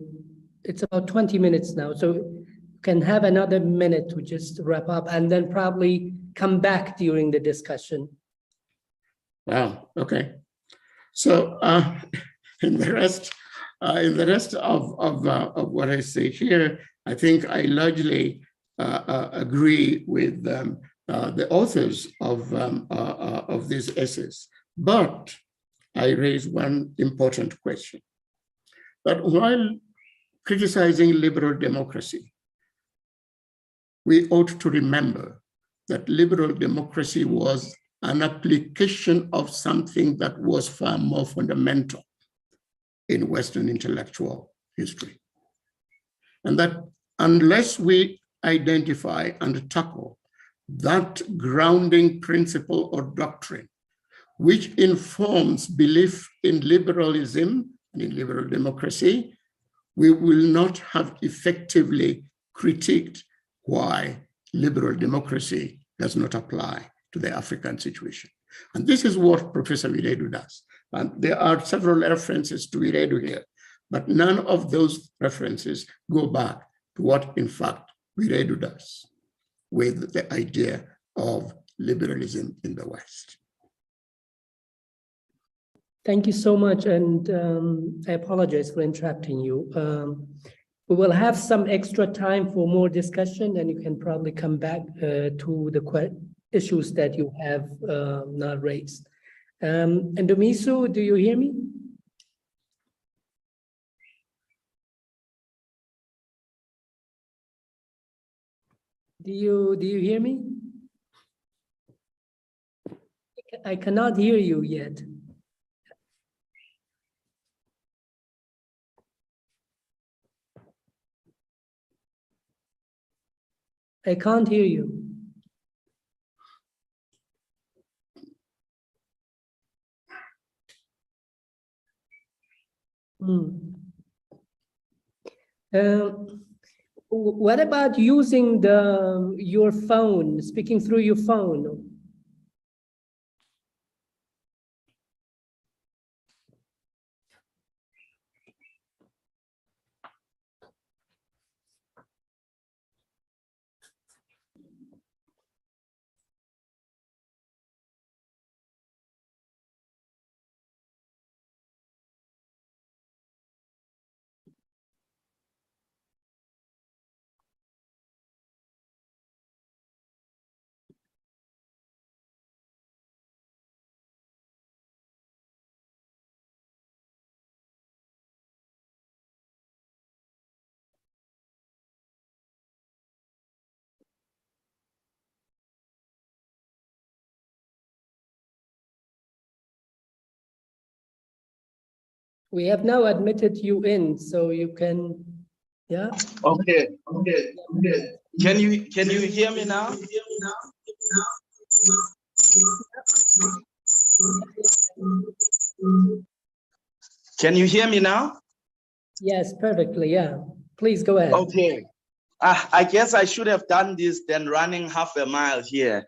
It's about 20 minutes now, so you can have another minute to just wrap up and then probably come back during the discussion. Wow, okay. So in the rest of what I say here, I think I largely agree with the authors of these essays. But I raise one important question, that while criticizing liberal democracy, we ought to remember that liberal democracy was an application of something that was far more fundamental in Western intellectual history. And that unless we identify and tackle that grounding principle or doctrine, which informs belief in liberalism and in liberal democracy, we will not have effectively critiqued why liberal democracy does not apply to the African situation. And this is what Professor Wiredu does. And there are several references to Wiredu here, but none of those references go back to what, in fact, Wiredu does with the idea of liberalism in the West. Thank you so much, and I apologize for interrupting you. We will have some extra time for more discussion, and you can probably come back to the issues that you have not raised. Ndumiso, do you hear me? Do you hear me? I cannot hear you yet. I can't hear you. What about using your phone, speaking through your phone? We have now admitted you in, so you can, yeah? Okay. Can you hear me now? Can you hear me now? Yes, perfectly, yeah. Please go ahead. Okay. I guess I should have done this than running half a mile here.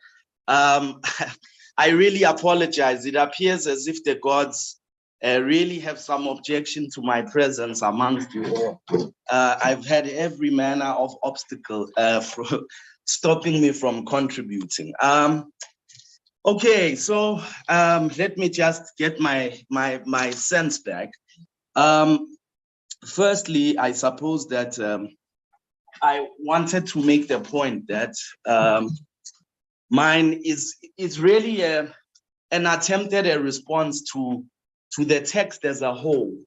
I really apologize. It appears as if the gods really have some objection to my presence amongst you all. I've had every manner of obstacle stopping me from contributing. Okay, so let me just get my sense back. Firstly, I suppose that I wanted to make the point that mine is really an attempt at a response to the text as a whole,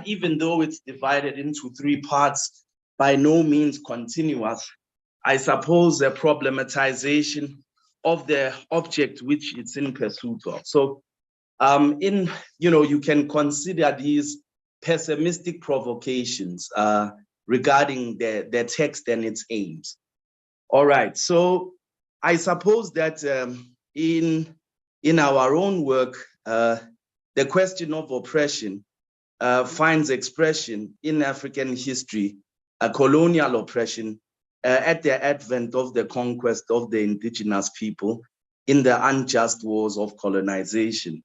even though it's divided into 3 parts, by no means continuous. I suppose a problematization of the object which it's in pursuit of. So, you can consider these pessimistic provocations regarding the text and its aims. All right, so I suppose that in our own work, the question of oppression finds expression in African history, colonial oppression, at the advent of the conquest of the indigenous people in the unjust wars of colonization.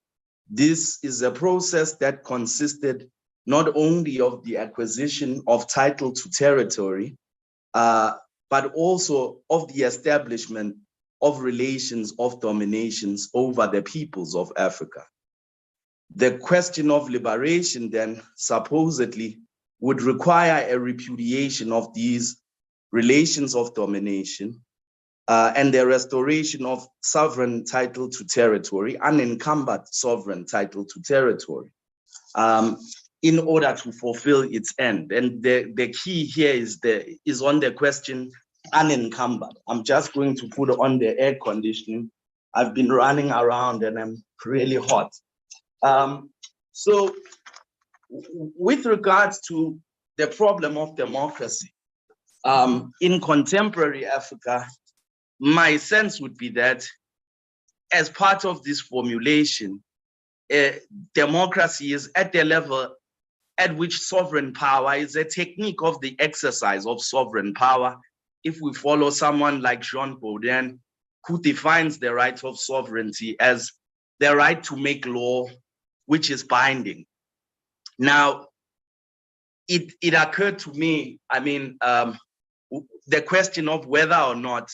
This is a process that consisted not only of the acquisition of title to territory, but also of the establishment of relations of dominations over the peoples of Africa. The question of liberation then supposedly would require a repudiation of these relations of domination and the restoration of sovereign title to territory, unencumbered sovereign title to territory, in order to fulfill its end. And the key here is on the question unencumbered. I'm just going to put on the air conditioning. I've been running around and I'm really hot. So with regards to the problem of democracy, in contemporary Africa, my sense would be that as part of this formulation, democracy is at the level at which sovereign power is a technique of the exercise of sovereign power. If we follow someone like Jean Baudin, who defines the right of sovereignty as the right to make law, which is binding. Now, it occurred to me, the question of whether or not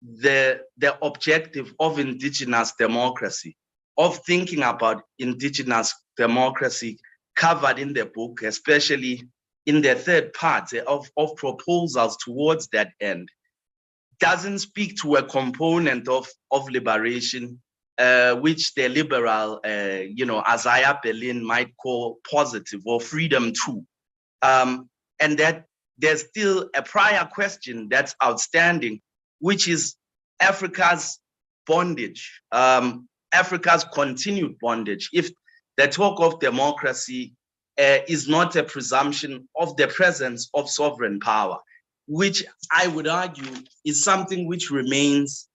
the objective of indigenous democracy, of thinking about indigenous democracy covered in the book, especially in the 3rd part of proposals towards that end, doesn't speak to a component of liberation, which the liberal, Isaiah Berlin might call positive or freedom too. And that there's still a prior question that's outstanding, which is Africa's bondage, Africa's continued bondage. If the talk of democracy is not a presumption of the presence of sovereign power, which I would argue is something which remains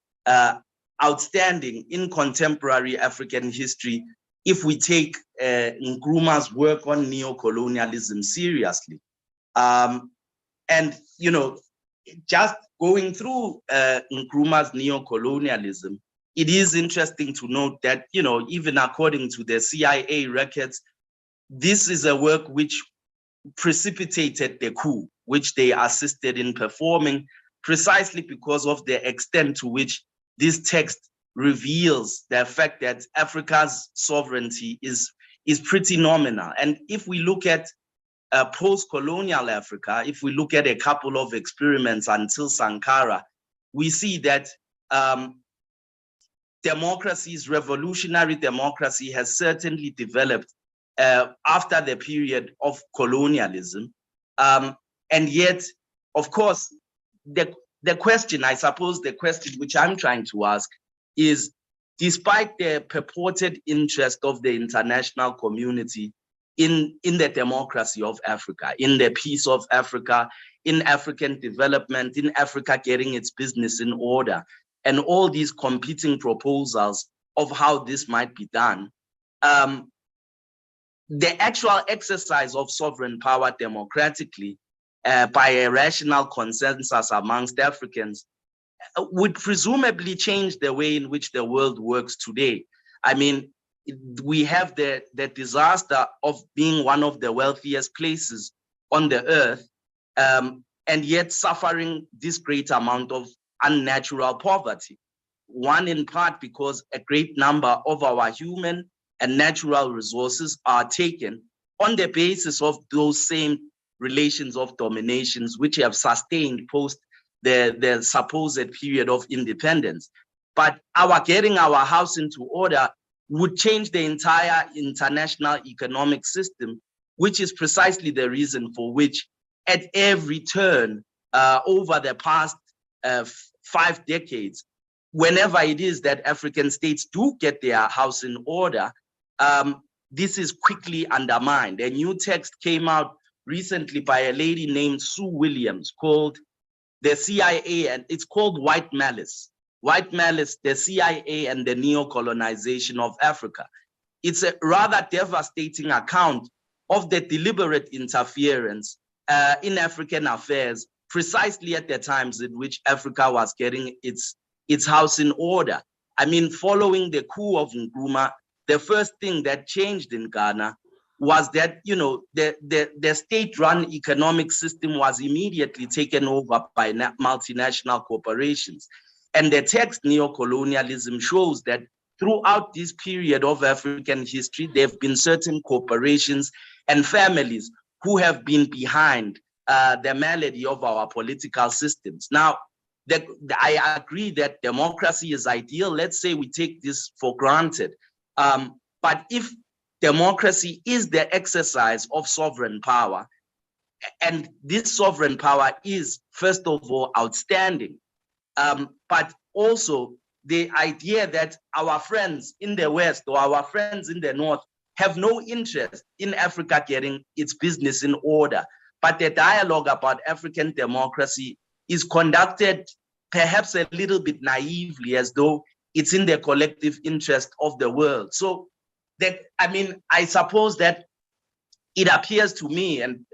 outstanding in contemporary African history if we take Nkrumah's work on neocolonialism seriously. And, just going through Nkrumah's neocolonialism, it is interesting to note that, even according to the CIA records, this is a work which precipitated the coup, which they assisted in performing, precisely because of the extent to which this text reveals the fact that Africa's sovereignty is pretty nominal. And if we look at post-colonial Africa, if we look at a couple of experiments until Sankara, we see that revolutionary democracy has certainly developed after the period of colonialism. And yet, of course, the question, I suppose the question which I'm trying to ask is, despite the purported interest of the international community in the democracy of Africa, in the peace of Africa, in African development, in Africa getting its business in order, and all these competing proposals of how this might be done, the actual exercise of sovereign power democratically by a rational consensus amongst Africans would presumably change the way in which the world works today. I mean, we have the disaster of being one of the wealthiest places on the earth, and yet suffering this great amount of unnatural poverty. One, in part because a great number of our human and natural resources are taken on the basis of those same relations of dominations which have sustained post the supposed period of independence. But our getting our house into order would change the entire international economic system, which is precisely the reason for which at every turn over the past 5 decades, whenever it is that African states do get their house in order, this is quickly undermined. A new text came out recently by a lady named Sue Williams called the CIA, and it's called White Malice. White Malice, the CIA and the neo-colonization of Africa. It's a rather devastating account of the deliberate interference in African affairs, precisely at the times in which Africa was getting its house in order. I mean, following the coup of Nkrumah, the first thing that changed in Ghana was that, you know, the state-run economic system was immediately taken over by multinational corporations. And the text Neocolonialism shows that throughout this period of African history, there have been certain corporations and families who have been behind the malady of our political systems. Now, I agree that democracy is ideal. Let's say we take this for granted. But if democracy is the exercise of sovereign power, and this sovereign power is, first of all, outstanding, but also the idea that our friends in the West or our friends in the North have no interest in Africa getting its business in order. But the dialogue about African democracy is conducted perhaps a little bit naively, as though it's in the collective interest of the world. So I suppose that it appears to me, and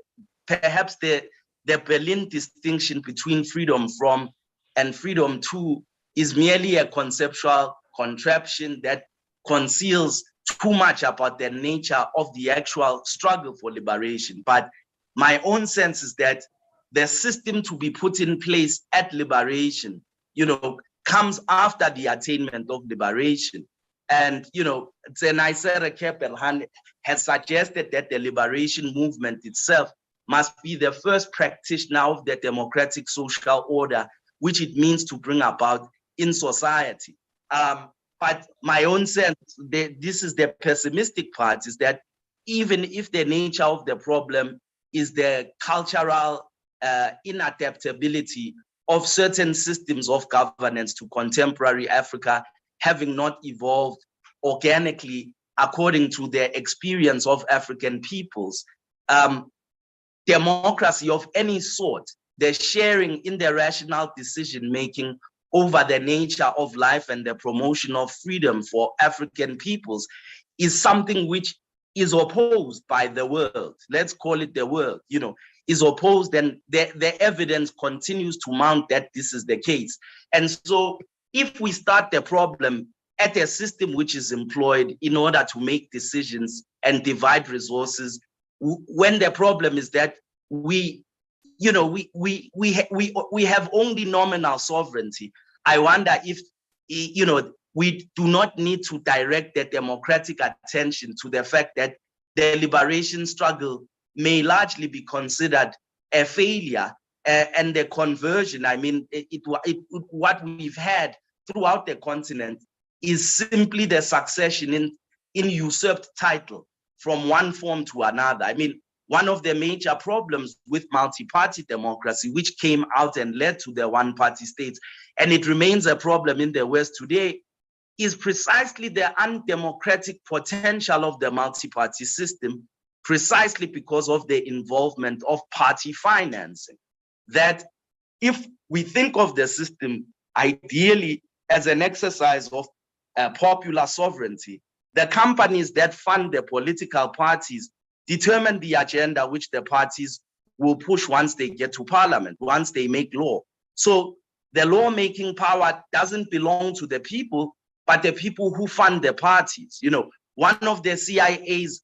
perhaps the Berlin distinction between freedom from and freedom to is merely a conceptual contraption that conceals too much about the nature of the actual struggle for liberation. But my own sense is that the system to be put in place at liberation, you know, comes after the attainment of liberation. And, you know, Tsenaisere Kepelhan has suggested that the liberation movement itself must be the first practitioner of the democratic social order, which it means to bring about in society. But my own sense, this is the pessimistic part, is that even if the nature of the problem is the cultural inadaptability of certain systems of governance to contemporary Africa, having not evolved organically according to the experience of African peoples, democracy of any sort, the sharing in the rational decision-making over the nature of life and the promotion of freedom for African peoples is something which is opposed by the world. Let's call it the world, you know, is opposed, and the evidence continues to mount that this is the case. And so if we start the problem at a system which is employed in order to make decisions and divide resources, when the problem is that we have only nominal sovereignty, I wonder if, you know, we do not need to direct the democratic attention to the fact that the liberation struggle may largely be considered a failure, and the conversion, I mean, what we've had throughout the continent is simply the succession in usurped title from one form to another. I mean, one of the major problems with multi-party democracy, which came out and led to the one-party states, and it remains a problem in the West today, is precisely the undemocratic potential of the multi-party system, precisely because of the involvement of party financing. That if we think of the system ideally as an exercise of popular sovereignty, the companies that fund the political parties determine the agenda which the parties will push once they get to parliament, once they make law. So the lawmaking power doesn't belong to the people, but the people who fund the parties. You know, one of the CIA's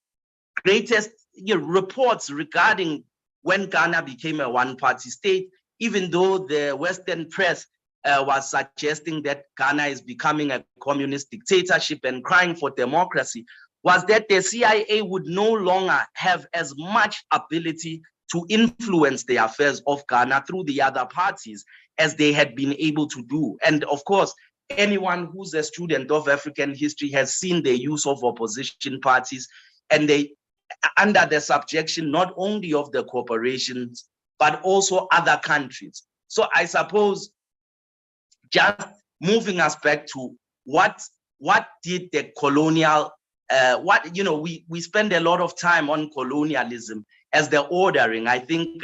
greatest reports regarding when Ghana became a one-party state, even though the Western press was suggesting that Ghana is becoming a communist dictatorship and crying for democracy, was that the CIA would no longer have as much ability to influence the affairs of Ghana through the other parties as they had been able to do. And of course, anyone who's a student of African history has seen the use of opposition parties, and they under the subjection not only of the corporations, but also other countries. So I suppose just moving us back to what did the colonial, we spend a lot of time on colonialism as the ordering. I think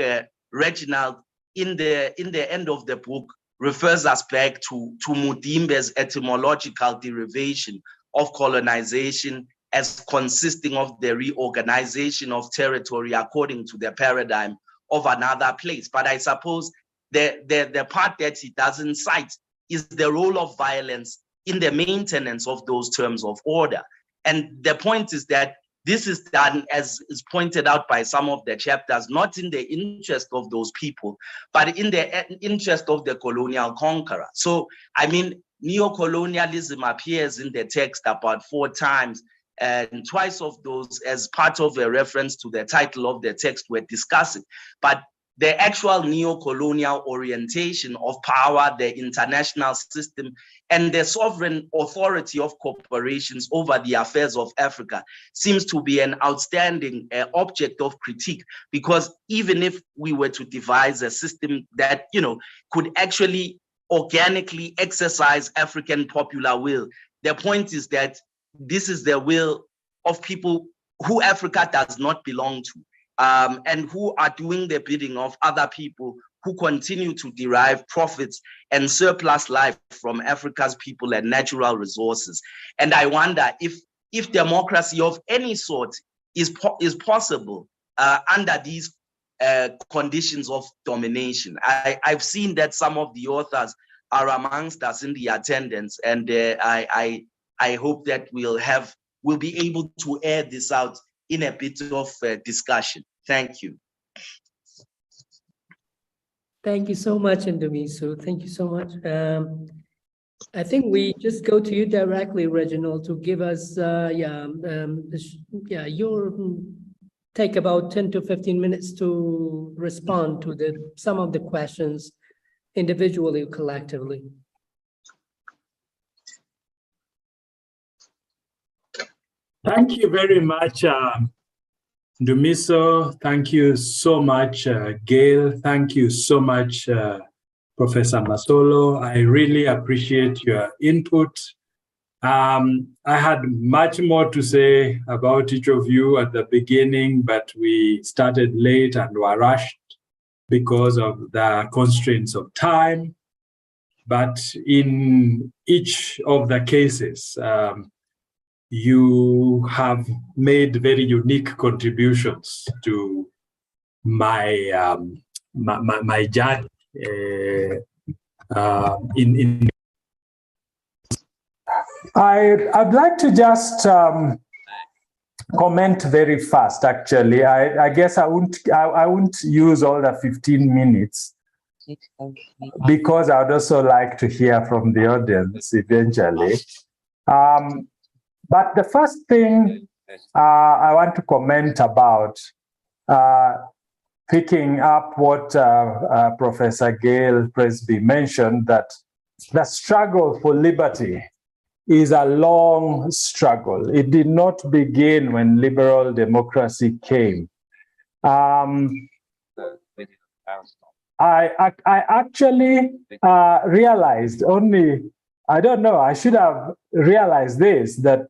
Reginald in the end of the book refers us back to Mudimbe's etymological derivation of colonization as consisting of the reorganization of territory according to the paradigm of another place. But I suppose the part that he doesn't cite is the role of violence in the maintenance of those terms of order. And the point is that this is done, as is pointed out by some of the chapters, not in the interest of those people, but in the interest of the colonial conqueror. So, I mean, neo-colonialism appears in the text about 4 times, and twice of those as part of a reference to the title of the text we're discussing. But the actual neo-colonial orientation of power, the international system, and the sovereign authority of corporations over the affairs of Africa seems to be an outstanding object of critique, because even if we were to devise a system that, could actually organically exercise African popular will, the point is that this is the will of people who Africa does not belong to. And who are doing the bidding of other people who continue to derive profits and surplus life from Africa's people and natural resources. And I wonder if democracy of any sort is possible under these conditions of domination. I've seen that some of the authors are amongst us in the attendance, and I hope that we'll be able to air this out in a bit of discussion. Thank you. Thank you so much, Ndumiso. Thank you so much. I think we just go to you directly, Reginald, to give us, your take about 10 to 15 minutes to respond to some of the questions individually or collectively. Thank you very much, Ndumiso. Thank you so much, Gail. Thank you so much, Professor Masolo. I really appreciate your input. I had much more to say about each of you at the beginning, but we started late and were rushed because of the constraints of time. But in each of the cases, you have made very unique contributions to my my journey in. I'd like to just comment very fast. Actually, I guess I won't use all the 15 minutes because I would also like to hear from the audience eventually. But the first thing I want to comment about, picking up what Professor Gail Presbey mentioned, that the struggle for liberty is a long struggle. It did not begin when liberal democracy came. I actually realized I should have realized this, that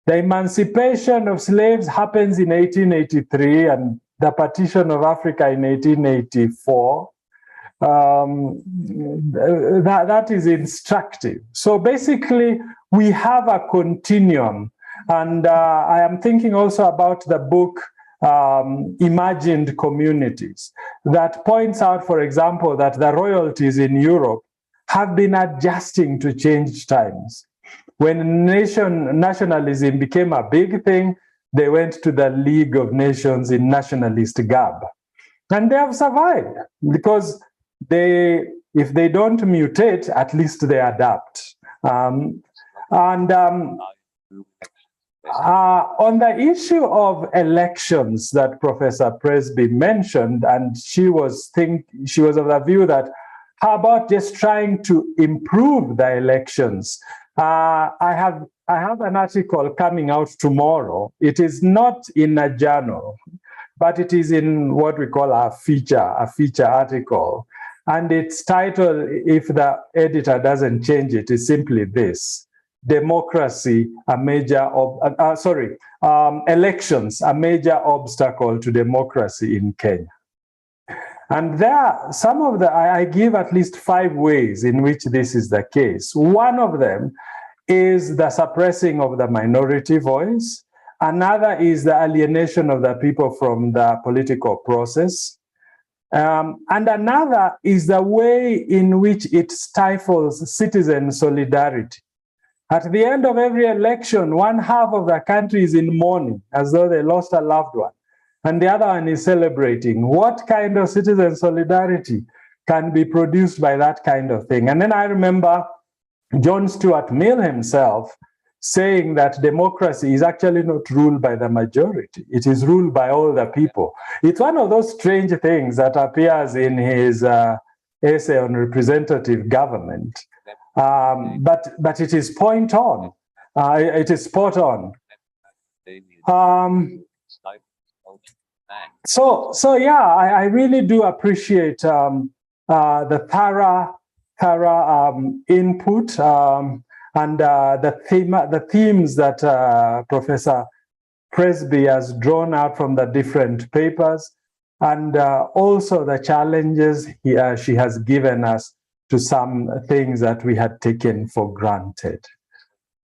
the emancipation of slaves happens in 1883 and the partition of Africa in 1884. That is instructive. So basically, we have a continuum. And I am thinking also about the book imagined communities that points out, for example, that the royalties in Europe have been adjusting to changed times. When nationalism became a big thing, they went to the League of Nations in nationalist garb. And they have survived because if they don't mutate, at least they adapt. On the issue of elections that Professor Presbey mentioned, and she was of the view that how about just trying to improve the elections? I have an article coming out tomorrow. It is not in a journal, but it is in what we call a feature article. And its title, if the editor doesn't change it, is simply this: Democracy, elections, a major obstacle to democracy in Kenya. And there, I give at least 5 ways in which this is the case. One of them is the suppressing of the minority voice. Another is the alienation of the people from the political process. And another is the way in which it stifles citizen solidarity. At the end of every election, one half of the country is in mourning as though they lost a loved one, and the other one is celebrating. What kind of citizen solidarity can be produced by that kind of thing? And then I remember John Stuart Mill himself saying that democracy is actually not ruled by the majority. It is ruled by all the people. It's one of those strange things that appears in his essay on representative government. But it is point on. It is spot on. So yeah, I really do appreciate the thorough input and the themes that Professor Presbey has drawn out from the different papers, and also the challenges she has given us to some things that we had taken for granted.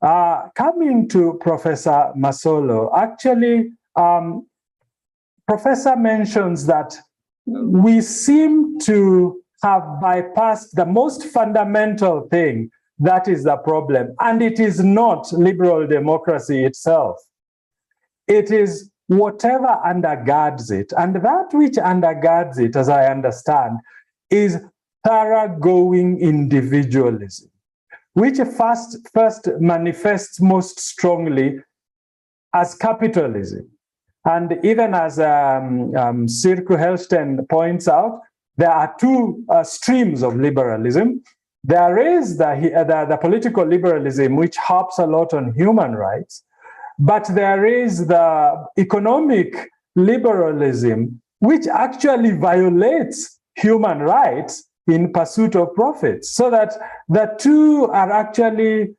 Coming to Professor Masolo, actually, Professor mentions that we seem to have bypassed the most fundamental thing that is the problem, and it is not liberal democracy itself. It is whatever undergirds it, and that which undergirds it, as I understand, is thoroughgoing individualism, which first manifests most strongly as capitalism. And even as Sirku Helsten points out, there are 2 streams of liberalism. There is the political liberalism, which harps a lot on human rights, but there is the economic liberalism, which actually violates human rights in pursuit of profits, so that the two are actually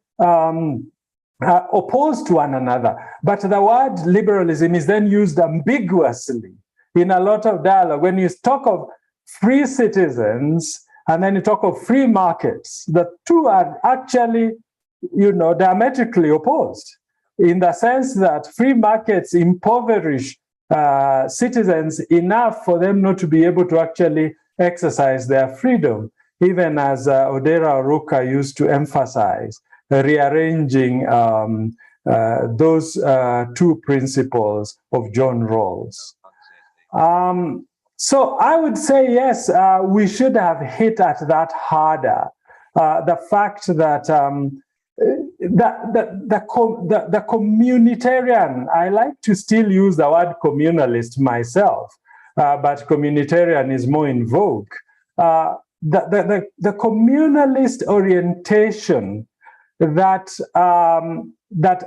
opposed to one another. But the word liberalism is then used ambiguously in a lot of dialogue. When you talk of free citizens and then you talk of free markets, the two are actually, diametrically opposed, in the sense that free markets impoverish citizens enough for them not to be able to actually exercise their freedom, even as Odera Oruka used to emphasize, rearranging those 2 principles of John Rawls. So I would say, yes, we should have hit at that harder. The fact that the communitarian, I like to still use the word communalist myself, but communitarian is more in vogue. The communalist orientation that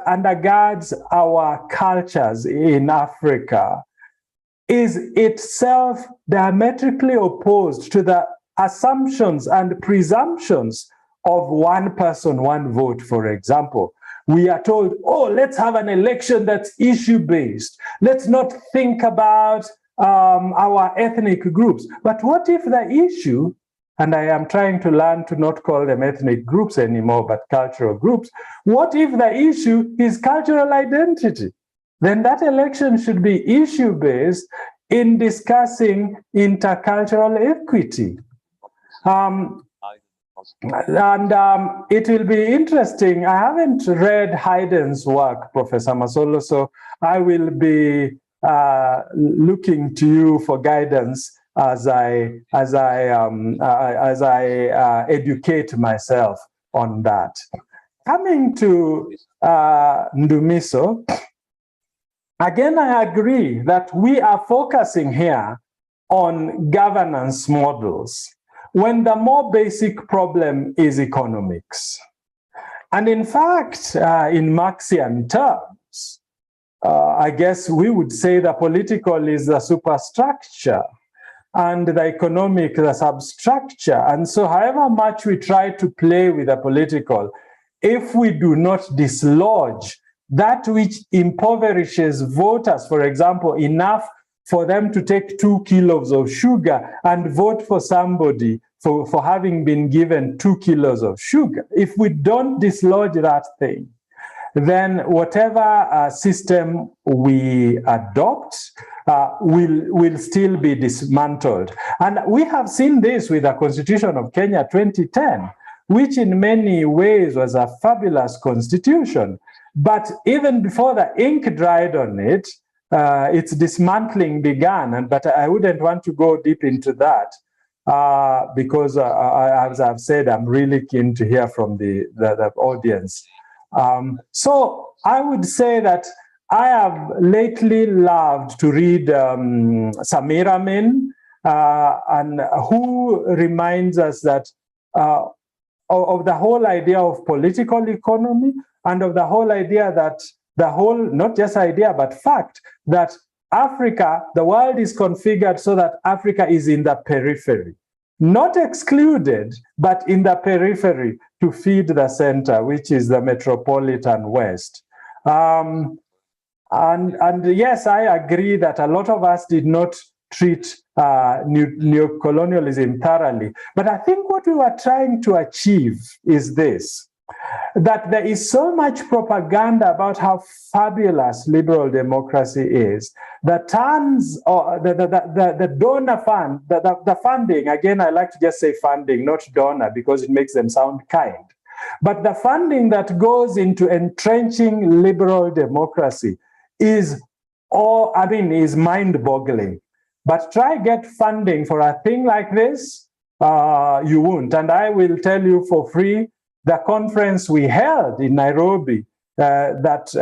undergirds our cultures in Africa is itself diametrically opposed to the assumptions and presumptions of one person, one vote, for example. We are told, let's have an election that's issue-based. Let's not think about our ethnic groups. But what if the issue, and I am trying to learn to not call them ethnic groups anymore, but cultural groups, what if the issue is cultural identity? then that election should be issue-based in discussing intercultural equity. It will be interesting. I haven't read Haydn's work, Professor Masolo, so I will be looking to you for guidance as I educate myself on that. Coming to Ndumiso, again, I agree that we are focusing here on governance models when the more basic problem is economics. And in fact, in Marxian terms, I guess we would say the political is the superstructure and the economic the substructure. And so however much we try to play with the political, if we do not dislodge that which impoverishes voters, for example, enough for them to take 2 kilos of sugar and vote for somebody for having been given 2 kilos of sugar. If we don't dislodge that thing, then whatever system we adopt will still be dismantled. And we have seen this with the Constitution of Kenya 2010, which in many ways was a fabulous constitution. But even before the ink dried on it, its dismantling began. But I wouldn't want to go deep into that because, as I've said, I'm really keen to hear from the audience. So I would say that I have lately loved to read Samira Min, and who reminds us that of the whole idea of political economy and of the whole idea that not just idea, but fact that Africa, the world is configured so that Africa is in the periphery, not excluded, but in the periphery to feed the center, which is the metropolitan West. And yes, I agree that a lot of us did not treat neocolonialism thoroughly. But I think what we were trying to achieve is this, that there is so much propaganda about how fabulous liberal democracy is, the donor fund, the funding, again, I like to just say funding, not donor, because it makes them sound kind. But the funding that goes into entrenching liberal democracy is mind-boggling. But try get funding for a thing like this, you won't. And I will tell you for free, the conference we held in Nairobi that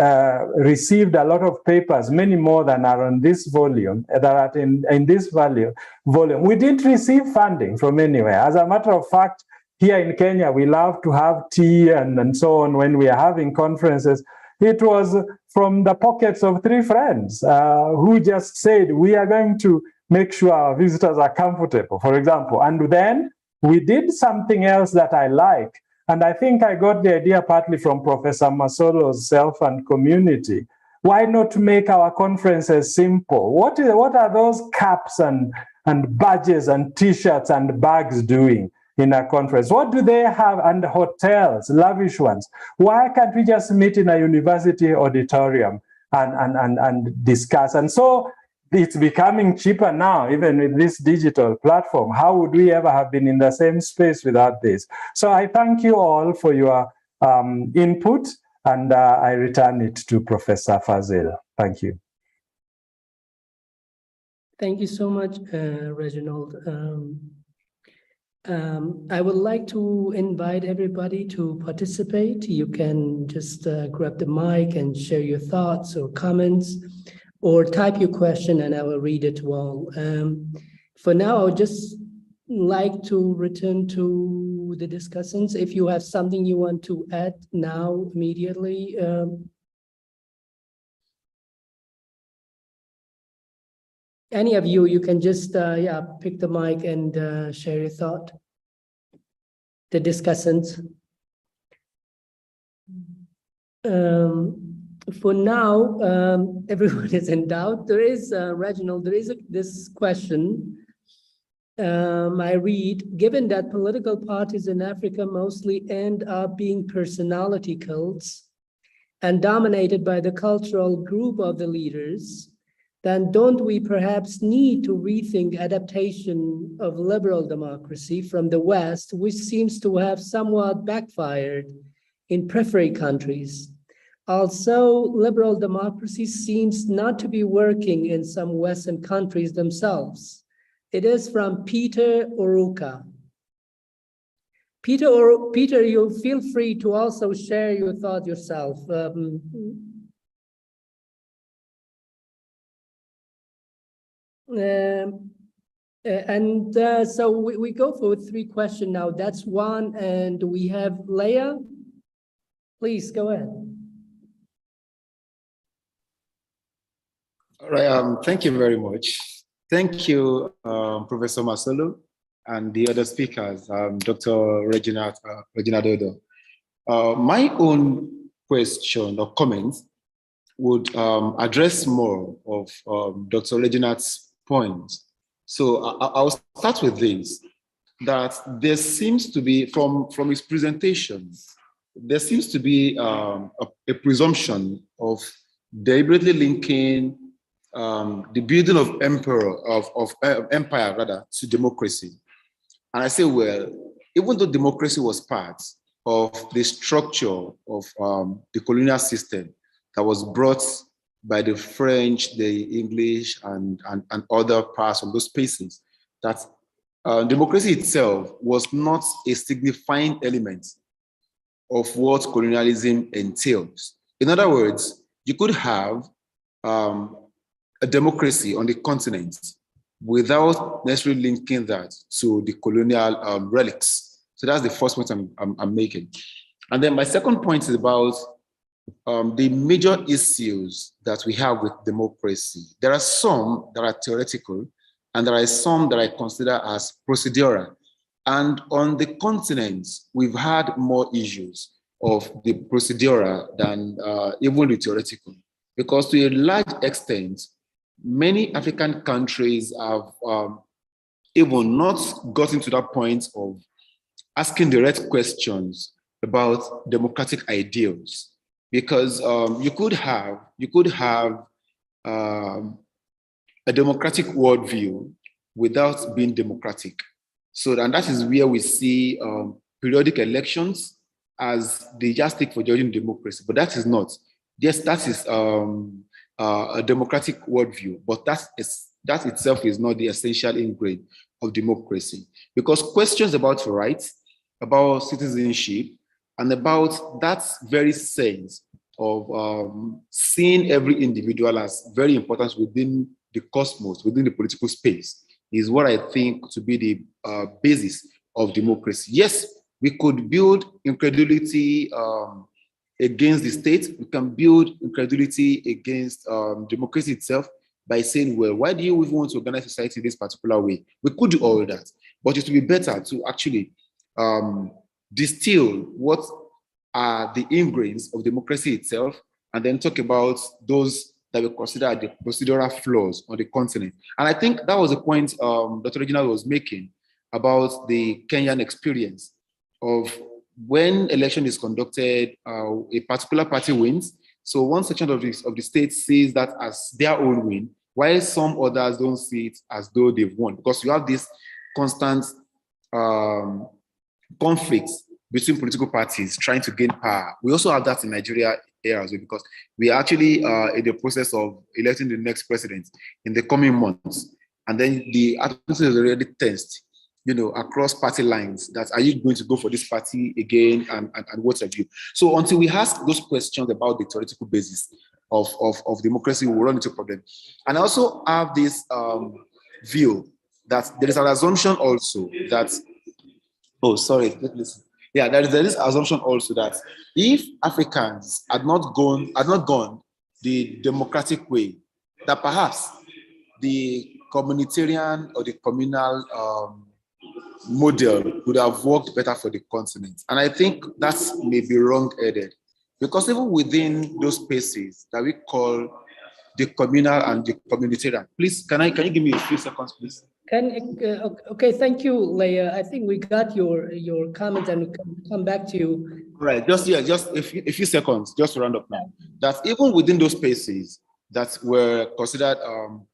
received a lot of papers, many more than are on this volume, that are in this volume. We didn't receive funding from anywhere. As a matter of fact, here in Kenya, we love to have tea and so on when we are having conferences. It was from the pockets of 3 friends who just said, we are going to make sure our visitors are comfortable, for example. And then we did something else that I like. And I think I got the idea partly from Professor Masolo's Self and Community. Why not make our conferences simple? What are those caps and badges and T-shirts and bags doing in a conference? What do they have? And hotels, lavish ones. Why can't we just meet in a university auditorium and discuss? And so it's becoming cheaper now, even with this digital platform. How would we ever have been in the same space without this? So I thank you all for your input, and I return it to Professor Fazil. Thank you. Thank you so much, Reginald. I would like to invite everybody to participate. You can just grab the mic and share your thoughts or comments, or type your question and I will read it to all. For now, I would just like to return to the discussants. If you have something you want to add now, immediately. Any of you can just pick the mic and share your thought. The discussants. For now, everyone is in doubt. There is, Reginald, there is this question. I read, given that political parties in Africa mostly end up being personality cults, and dominated by the cultural group of the leaders, then don't we perhaps need to rethink adaptation of liberal democracy from the West, which seems to have somewhat backfired in periphery countries? Also, liberal democracy seems not to be working in some Western countries themselves. It is from Peter Oruka. Peter, you feel free to also share your thought yourself. So we go for 3 questions now. That's one, and we have Leah. Please go ahead. All right, thank you very much. Thank you, Professor Masolo, and the other speakers, Dr. Reginald Oduor. My own question or comment would address more of Dr. Reginald's point. So I'll start with this, that there seems to be, from his presentation, there seems to be a presumption of deliberately linking the building of empire rather to democracy. And I say, well, even though democracy was part of the structure of the colonial system that was brought by the French, the English, and other parts of those spaces, that democracy itself was not a signifying element of what colonialism entails. In other words, you could have a democracy on the continent without necessarily linking that to the colonial relics. So that's the first point I'm making. And then my second point is about the major issues that we have with democracy. There are some that are theoretical, and there are some that I consider as procedural. And on the continent, we've had more issues of the procedural than even the theoretical, because to a large extent, many African countries have even not gotten to that point of asking direct questions about democratic ideals, because you could have a democratic worldview without being democratic. So, and that is where we see periodic elections as the yardstick for judging democracy, but that is not. Yes, that is a democratic worldview, but that itself is not the essential ingredient of democracy, because questions about rights, about citizenship, and about that very sense of seeing every individual as very important within the cosmos, within the political space, is what I think to be the basis of democracy. Yes, we could build incredulity against the state. We can build incredulity against democracy itself by saying, well, why do you even want to organize society this particular way? We could do all that, but it would be better to actually distill what are the ingredients of democracy itself, and then talk about those that we consider the procedural flaws on the continent. And I think that was the point Dr. Reginald was making about the Kenyan experience of when election is conducted, a particular party wins. So one section of the state sees that as their own win, while some others don't see it as though they've won, because you have this constant conflicts between political parties trying to gain power. We also have that in Nigeria here as well, because we are actually in the process of electing the next president in the coming months. And then the atmosphere is already tensed, across party lines, that are you going to go for this party again, and what have you. So until we ask those questions about the theoretical basis of democracy, we'll run into a problem. And I also have this view that there is an assumption also that, there is this assumption also that if Africans had not gone the democratic way, that perhaps the communitarian or the communal model would have worked better for the continent. And I think that may be wrong-headed, because even within those spaces that we call the communal and the communitarian. Please, can you give me a few seconds, please? Okay, thank you, Leah. I think we got your comments and we can come back to you. Right, just a few seconds, just to round up now. That even within those spaces that were considered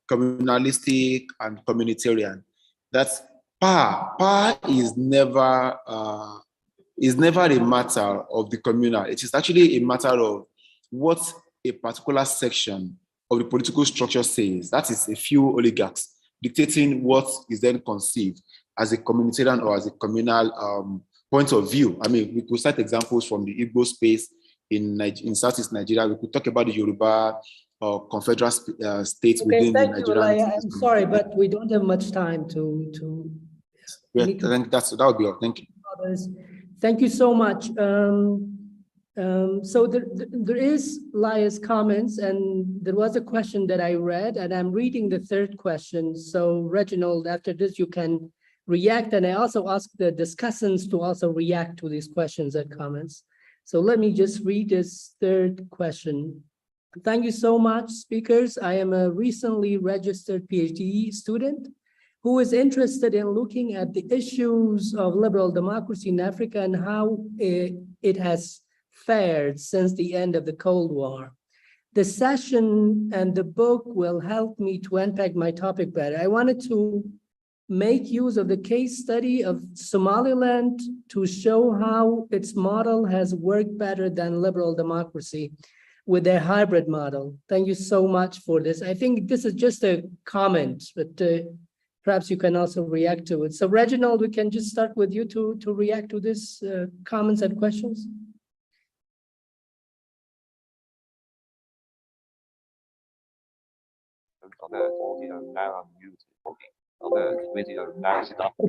communalistic and communitarian, that power is never a matter of the communal. It is actually a matter of what a particular section of the political structure says. That is a few oligarchs dictating what is then conceived as a communitarian or as a communal point of view. I mean, we could cite examples from the Igbo space in Southeast Nigeria. We could talk about the Yoruba confederal states within the Nigerian. I'm sorry, but we don't have much time to. Yeah, I think that would be all. Thank you. Thank you so much. So there is Laya's comments, and there was a question that I read, and I'm reading the third question. So Reginald, after this, you can react, and I also ask the discussants to also react to these questions and comments. So let me just read this third question. Thank you so much, speakers. I am a recently registered PhD student who is interested in looking at the issues of liberal democracy in Africa and how it has fared since the end of the Cold War. The session and the book will help me to unpack my topic better. I wanted to make use of the case study of Somaliland to show how its model has worked better than liberal democracy with their hybrid model. Thank you so much for this. I think this is just a comment, but perhaps you can also react to it. So Reginald, we can just start with you to react to this comments and questions.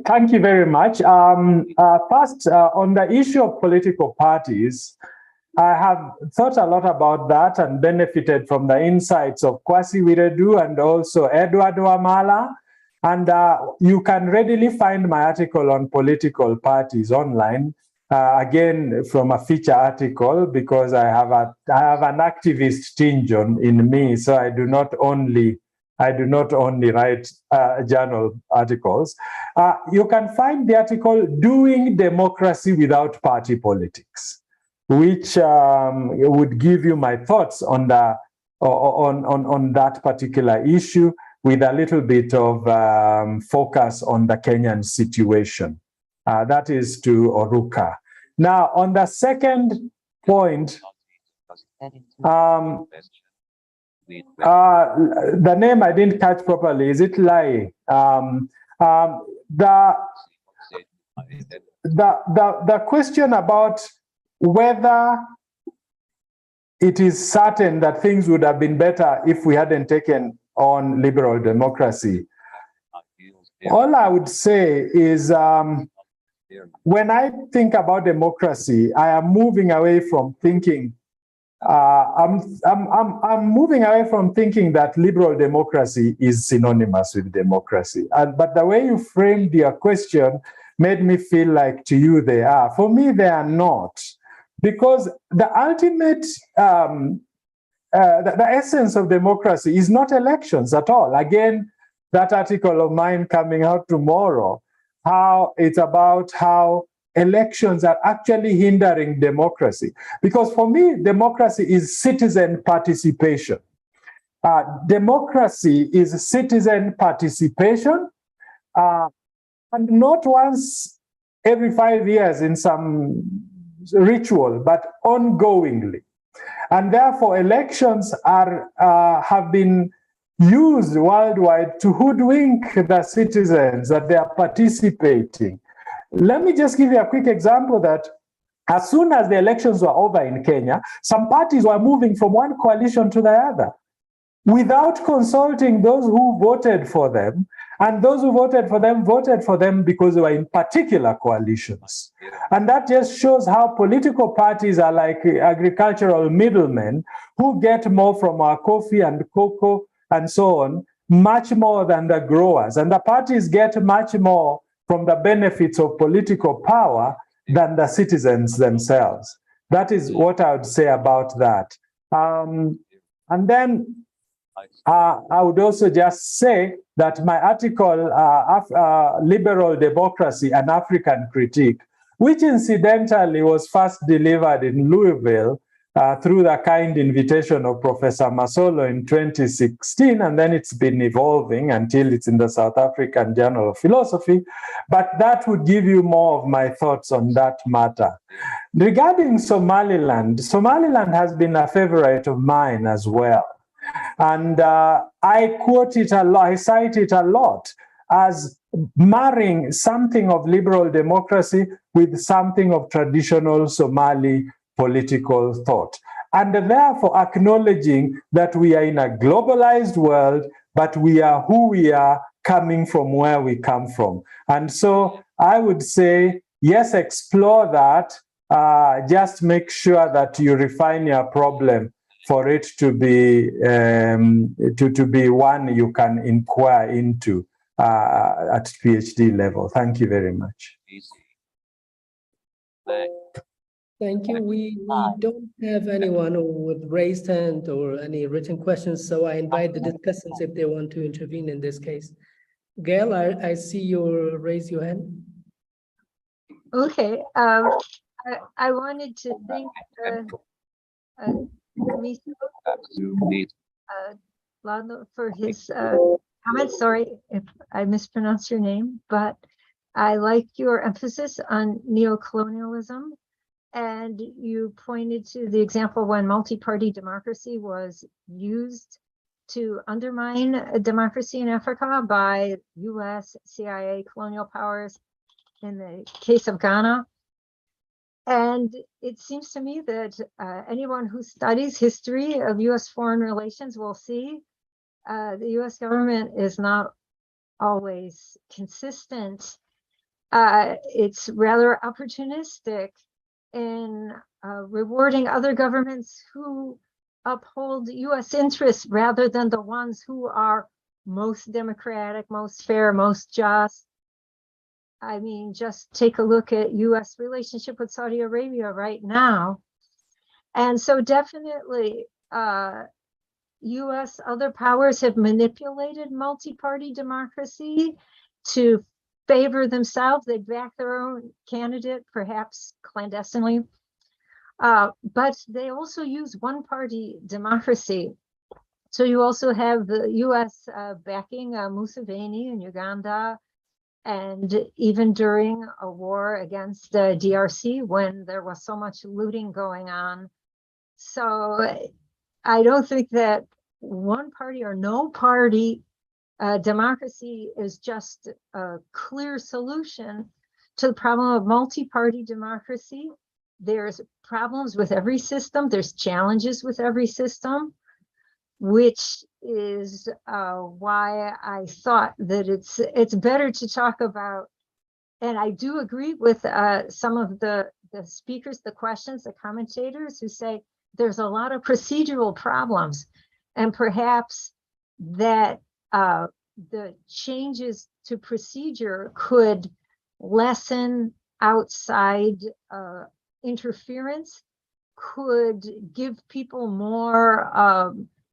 Thank you very much. First, on the issue of political parties, I have thought a lot about that and benefited from the insights of Kwasi Wiredu and also Edward Wamala. And you can readily find my article on political parties online, again, from a feature article, because I have an activist tinge in me, so I do not only write journal articles. You can find the article "Doing Democracy Without Party Politics," which would give you my thoughts on that particular issue, with a little bit of focus on the Kenyan situation. That is to Oruka. Now, on the second point, the name I didn't catch properly. Is it Lai? The question about whether it is certain that things would have been better if we hadn't taken on liberal democracy. All I would say is when I think about democracy, I am moving away from thinking I'm moving away from thinking that liberal democracy is synonymous with democracy. But the way you framed your question made me feel like to you they are. For me, they are not. Because the ultimate, the essence of democracy is not elections at all. Again, that article of mine coming out tomorrow, how it's about how elections are actually hindering democracy. Because for me, democracy is citizen participation. Democracy is citizen participation, and not once every 5 years in some ritual, but ongoingly. And therefore, elections have been used worldwide to hoodwink the citizens that they are participating. Let me just give you a quick example that as soon as the elections were over in Kenya, some parties were moving from one coalition to the other without consulting those who voted for them. And those who voted for them because they were in particular coalitions. And that just shows how political parties are like agricultural middlemen who get more from our coffee and cocoa and so on, much more than the growers. And the parties get much more from the benefits of political power than the citizens themselves. That is what I would say about that. And then I would also just say that my article, Liberal Democracy, an African Critique, which incidentally was first delivered in Louisville through the kind invitation of Professor Masolo in 2016, and then it's been evolving until it's in the South African Journal of Philosophy. But that would give you more of my thoughts on that matter. Regarding Somaliland, Somaliland has been a favorite of mine as well. And I quote it a lot, I cite it a lot as marrying something of liberal democracy with something of traditional Somali political thought. And therefore acknowledging that we are in a globalized world, but we are who we are coming from where we come from. And so I would say, yes, explore that. Just make sure that you refine your problem for it to be one you can inquire into at PhD level. Thank you very much. Thank you. We don't have anyone with raised hand or any written questions, so I invite the discussants if they want to intervene in this case. Gail, I see you raise your hand. Okay. I wanted to thank Dladla for his comments. Sorry if I mispronounced your name, but I like your emphasis on neocolonialism. And you pointed to the example when multi-party democracy was used to undermine democracy in Africa by US, CIA, colonial powers in the case of Ghana. And it seems to me that anyone who studies history of US foreign relations will see the US government is not always consistent. It's rather opportunistic in rewarding other governments who uphold US interests rather than the ones who are most democratic, most fair, most just. I mean, just take a look at US relationship with Saudi Arabia right now. And so definitely US other powers have manipulated multi-party democracy to favor themselves. They back their own candidate, perhaps clandestinely. But they also use one-party democracy. So you also have the US backing Museveni in Uganda, and even during a war against the DRC when there was so much looting going on. So I don't think that one party or no party democracy is just a clear solution to the problem of multi-party democracy. There's problems with every system. There's challenges with every system, which is why I thought that it's better to talk about, and I do agree with some of the speakers, the questions, the commentators who say there's a lot of procedural problems, and perhaps that the changes to procedure could lessen outside interference, could give people more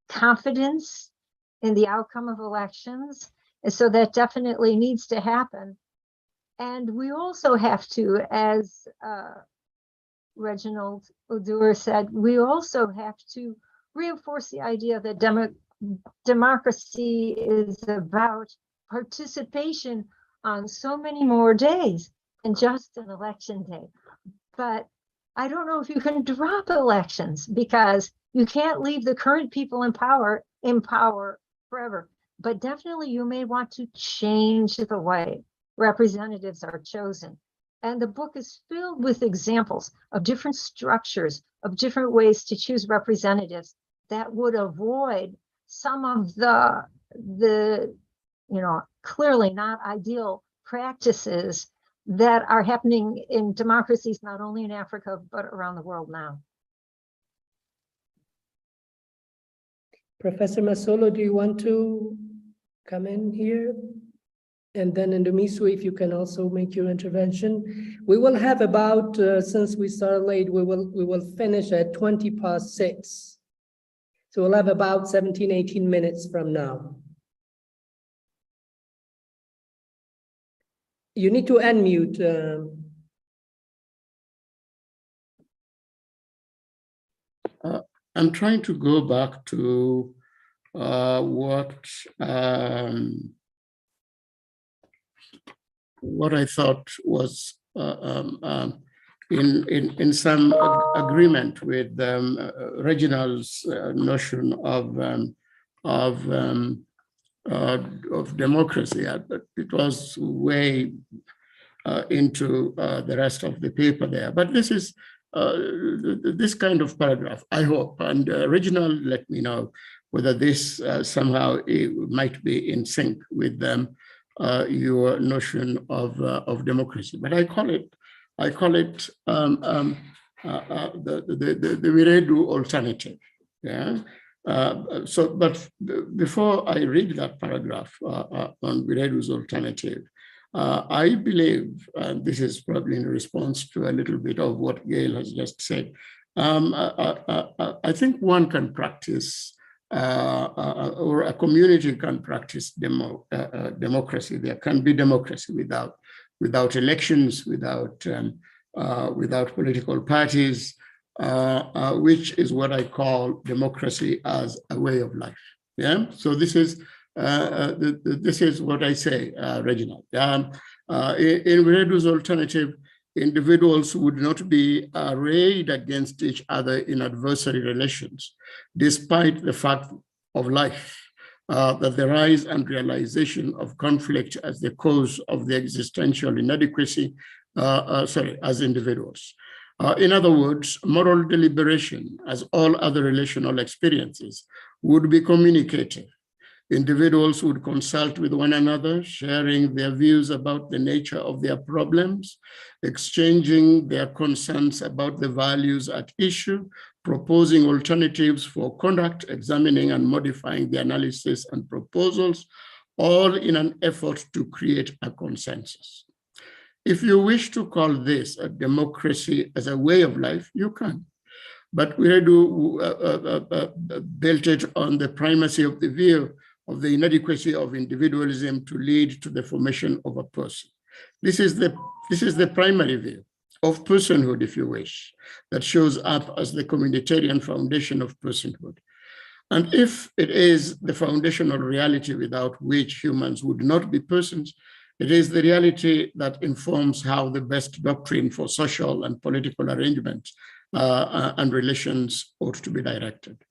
confidence in the outcome of elections. And so that definitely needs to happen. And we also have to, as Reginald Oduor said, we also have to reinforce the idea that democracy is about participation on so many more days than just an election day. But I don't know if you can drop elections, because you can't leave the current people in power forever. But definitely you may want to change the way representatives are chosen. And the book is filled with examples of different structures, of different ways to choose representatives that would avoid some of the clearly not ideal practices that are happening in democracies, not only in Africa, but around the world now. Professor Masolo, do you want to come in here? And then Ndumiso, if you can also make your intervention. We will have about, since we started late, we will finish at 6:20. So we'll have about 17, 18 minutes from now. You need to unmute. I'm trying to go back to what I thought was in some agreement with Reginald's notion of democracy. It was way into the rest of the paper there. But this is this kind of paragraph, I hope, and Reginald, let me know whether this somehow might be in sync with your notion of democracy. But I call it the Wiredu alternative. Yeah. But before I read that paragraph on Wiredu's alternative, I believe, and this is probably in response to a little bit of what Gail has just said, I think one can practice, or a community can practice democracy. There can be democracy without elections, without political parties, which is what I call democracy as a way of life. Yeah. So this is what I say, Reginald. In Wiredu's alternative, individuals would not be arrayed against each other in adversary relations, despite the fact of life, that the rise and realization of conflict as the cause of the existential inadequacy, as individuals. In other words, moral deliberation, as all other relational experiences, would be communicative. Individuals would consult with one another, sharing their views about the nature of their problems, exchanging their concerns about the values at issue, proposing alternatives for conduct, examining and modifying the analysis and proposals, all in an effort to create a consensus. If you wish to call this a democracy as a way of life, you can. But Wiredu built it on the primacy of the view of the inadequacy of individualism to lead to the formation of a person. This is the primary view of personhood, if you wish, that shows up as the communitarian foundation of personhood. And if it is the foundational reality without which humans would not be persons, it is the reality that informs how the best doctrine for social and political arrangements and relations ought to be directed.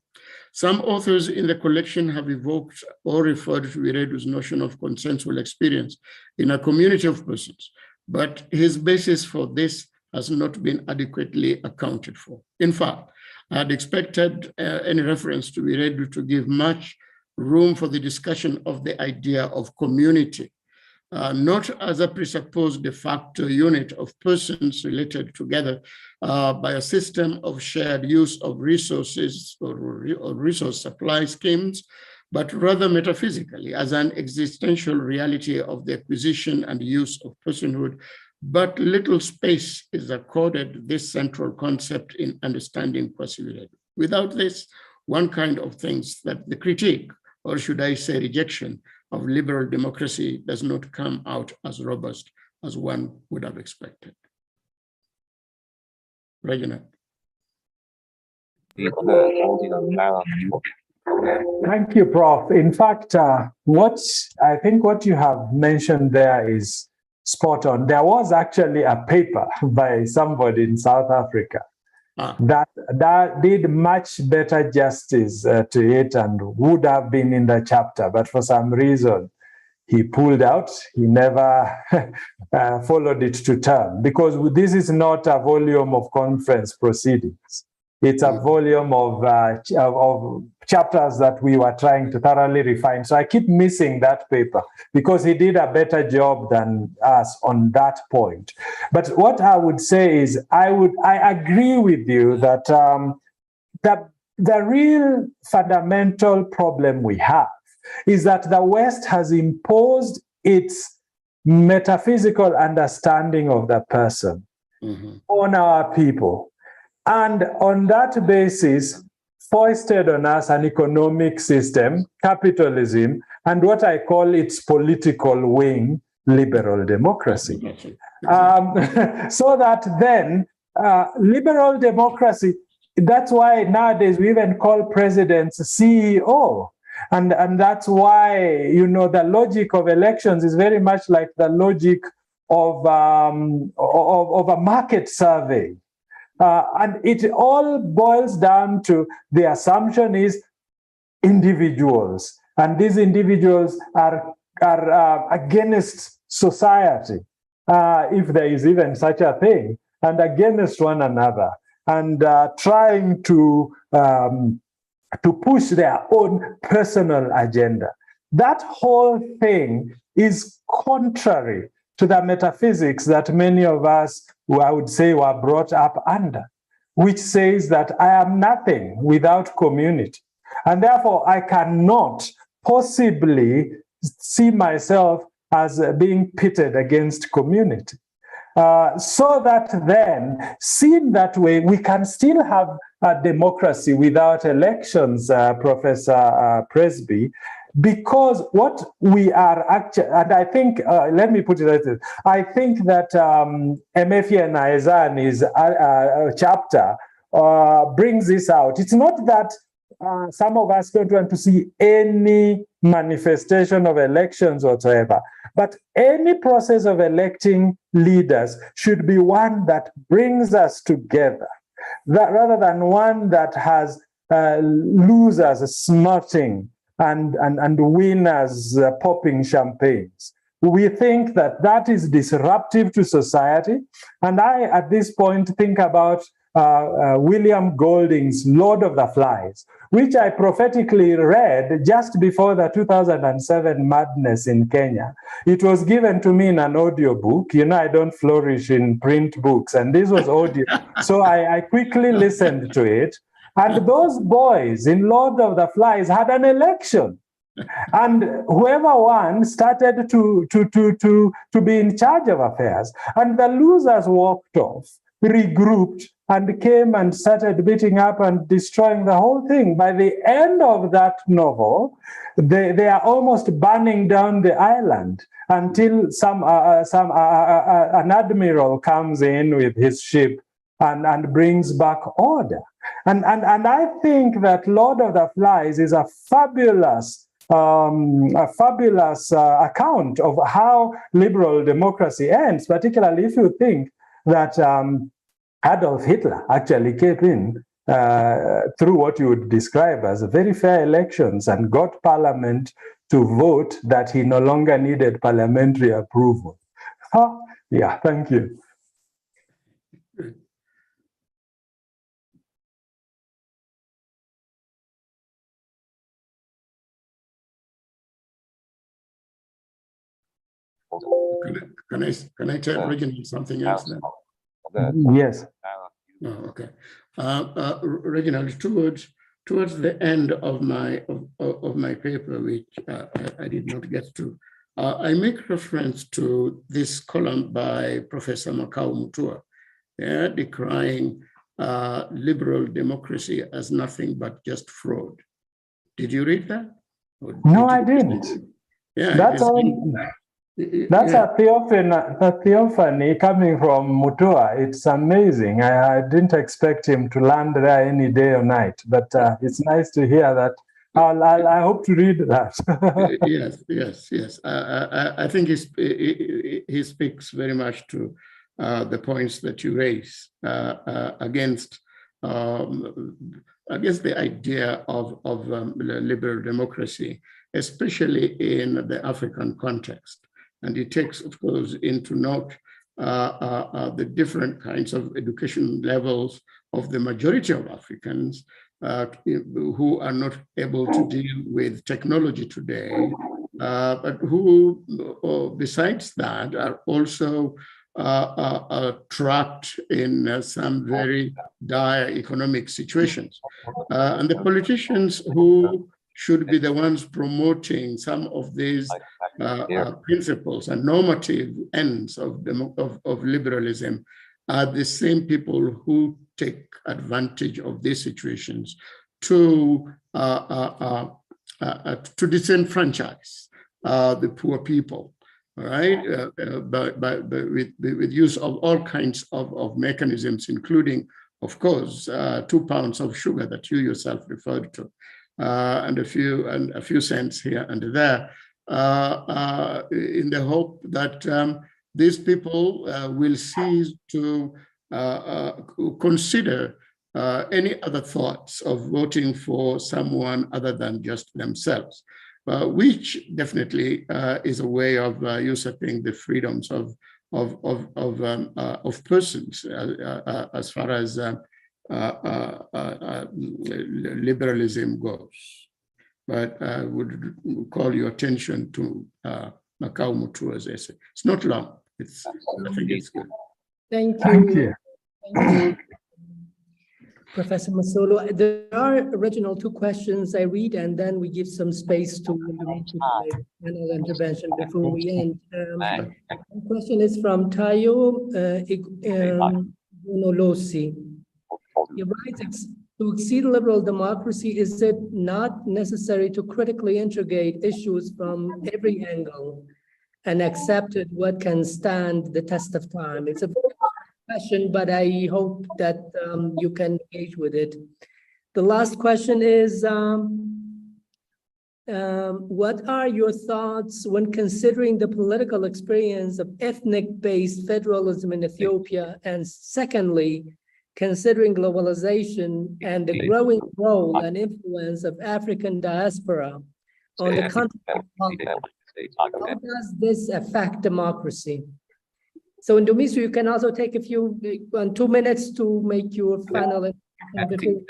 Some authors in the collection have evoked or referred to Wiredu's notion of consensual experience in a community of persons, but his basis for this has not been adequately accounted for. In fact, I had expected any reference to Wiredu to give much room for the discussion of the idea of community, not as a presupposed de facto unit of persons related together by a system of shared use of resources or resource supply schemes, but rather metaphysically as an existential reality of the acquisition and use of personhood. But little space is accorded this central concept in understanding possibility. Without this, one kind of thinks that the critique, or should I say rejection, of liberal democracy does not come out as robust as one would have expected. Reginald. Thank you, Prof. In fact, what you have mentioned there is spot on. There was actually a paper by somebody in South Africa that did much better justice to it and would have been in the chapter, but for some reason he pulled out. He never followed it to term, because this is not a volume of conference proceedings. It's a volume of chapters that we were trying to thoroughly refine. So I keep missing that paper because he did a better job than us on that point. But what I would say is I agree with you that the real fundamental problem we have is that the West has imposed its metaphysical understanding of the person on our people. And on that basis, foisted on us an economic system, capitalism, and what I call its political wing, liberal democracy. So that then liberal democracy, that's why nowadays we even call presidents CEO. And that's why, you know, the logic of elections is very much like the logic of a market survey. And it all boils down to the assumption is individuals. And these individuals are against society, if there is even such a thing, and against one another, and trying to push their own personal agenda. That whole thing is contrary to the metaphysics that many of us, who I would say, were brought up under, which says that I am nothing without community. And therefore, I cannot possibly see myself as being pitted against community. So that then, seen that way, we can still have a democracy without elections, Professor Presbey, because what we are actually, and I think, let me put it like this, I think that Emefi and Aizani's chapter brings this out. It's not that some of us don't want to see any manifestation of elections whatsoever, but any process of electing leaders should be one that brings us together, that rather than one that has losers snorting and winners popping champagnes. We think that that is disruptive to society. And I, at this point, think about William Golding's Lord of the Flies, which I prophetically read just before the 2007 madness in Kenya. It was given to me in an audio book. You know, I don't flourish in print books, and this was audio. So I quickly listened to it. And those boys in Lord of the Flies had an election. And whoever won started to be in charge of affairs. And the losers walked off, regrouped, and came and started beating up and destroying the whole thing. By the end of that novel, they are almost burning down the island until an admiral comes in with his ship and brings back order. And I think that Lord of the Flies is a fabulous account of how liberal democracy ends, particularly if you think that Adolf Hitler actually came in through what you would describe as very fair elections and got parliament to vote that he no longer needed parliamentary approval. Yeah, thank you. Can I tell Reginald something else then? Yes. Oh, okay. Reginald, towards the end of my paper, which I did not get to, I make reference to this column by Professor Makau Mutua, decrying liberal democracy as nothing but just fraud. Did you read that? No, I didn't. Yeah, that's all. That's a theophany coming from Mutua. It's amazing. I didn't expect him to land there any day or night, but it's nice to hear that. I hope to read that. Yes. I think he speaks very much to the points that you raise against the idea of liberal democracy, especially in the African context. And it takes, of course, into note the different kinds of education levels of the majority of Africans who are not able to deal with technology today, but who, besides that, are also trapped in some very dire economic situations. And the politicians who should be the ones promoting some of these principles and normative ends of liberalism are the same people who take advantage of these situations to disenfranchise the poor people, all right, with use of all kinds of mechanisms, including, of course, 2 pounds of sugar that you yourself referred to, and a few cents here and there, in the hope that these people will cease to consider any other thoughts of voting for someone other than just themselves, which definitely is a way of usurping the freedoms of persons as far as liberalism goes. But I would call your attention to Makau Mutua's essay. It's not long. I think it's good. Thank you. Thank you. Thank you, Professor Masolo. There are original 2 questions I read, and then we give some space to the final intervention before we end. The question is from Tayo Unolosi. He writes, to exceed liberal democracy, is it not necessary to critically integrate issues from every angle and accept what can stand the test of time? It's a question, but I hope that you can engage with it. The last question is, what are your thoughts when considering the political experience of ethnic-based federalism in Ethiopia? And secondly, considering globalization and the growing role and influence of African diaspora on the country, how does this affect democracy? So Ndumiso, you can also take a few 2 minutes to make your final and then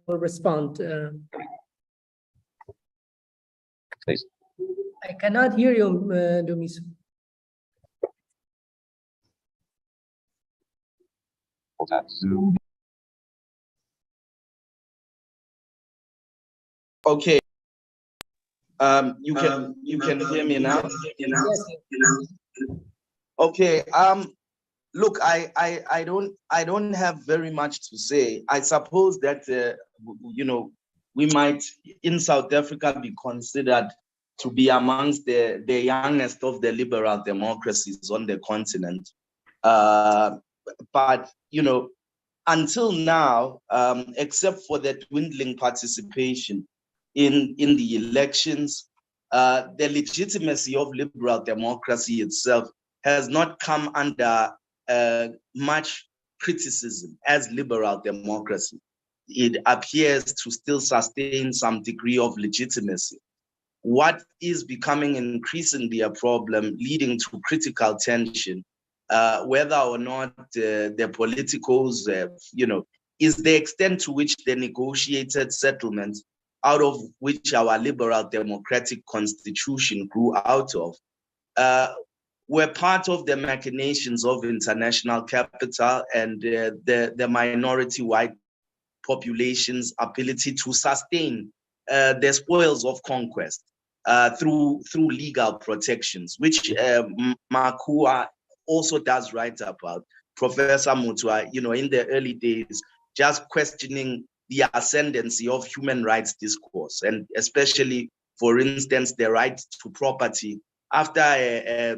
we'll respond. I cannot hear you, Ndumiso. Okay. You can hear me now. Yes. Okay. Look, I don't have very much to say. I suppose that we might in South Africa be considered to be amongst the youngest of the liberal democracies on the continent. But until now, except for the dwindling participation in the elections, the legitimacy of liberal democracy itself has not come under much criticism as liberal democracy. It appears to still sustain some degree of legitimacy. What is becoming increasingly a problem, leading to critical tension, whether or not the politicals, is the extent to which the negotiated settlements out of which our liberal democratic constitution grew out of, were part of the machinations of international capital and the minority white population's ability to sustain the spoils of conquest through legal protections, which Makua also does write about. Professor Mutua, in the early days, just questioning the ascendancy of human rights discourse, and especially, for instance, the right to property after a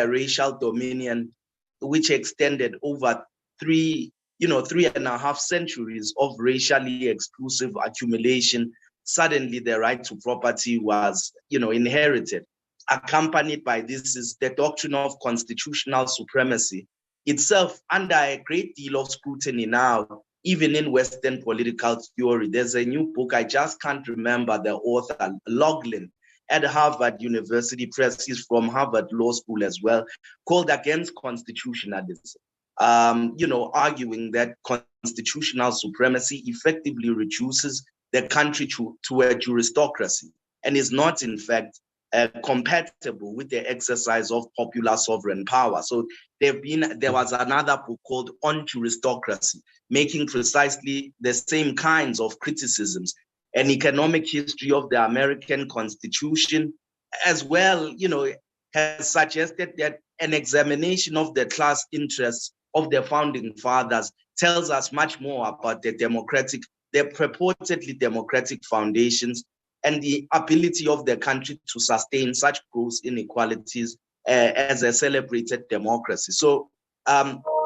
racial dominion which extended over 3.5 centuries of racially exclusive accumulation. Suddenly the right to property was, inherited. Accompanied by this is the doctrine of constitutional supremacy itself under a great deal of scrutiny now, even in Western political theory. There's a new book, I just can't remember the author, Loughlin, at Harvard University Press. He's from Harvard Law School as well, called Against Constitutionalism. Arguing that constitutional supremacy effectively reduces the country to a juristocracy and is not, in fact, compatible with the exercise of popular sovereign power. So there was another book called On Juristocracy, making precisely the same kinds of criticisms. An economic history of the American Constitution, as well, has suggested that an examination of the class interests of the founding fathers tells us much more about the their purportedly democratic foundations and the ability of the country to sustain such gross inequalities as a celebrated democracy. So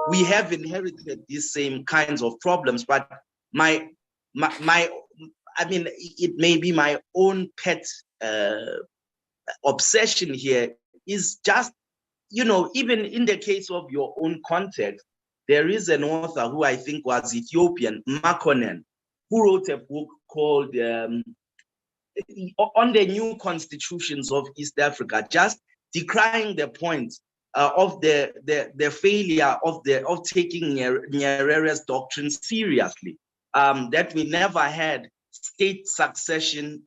we have inherited these same kinds of problems, but I mean, it may be my own pet obsession here is just, you know, even in the case of your own context, there is an author who I think was Ethiopian, Makonnen, who wrote a book called On the New Constitutions of East Africa, just decrying the point of the failure of taking Nyerere's doctrine seriously, that we never had state succession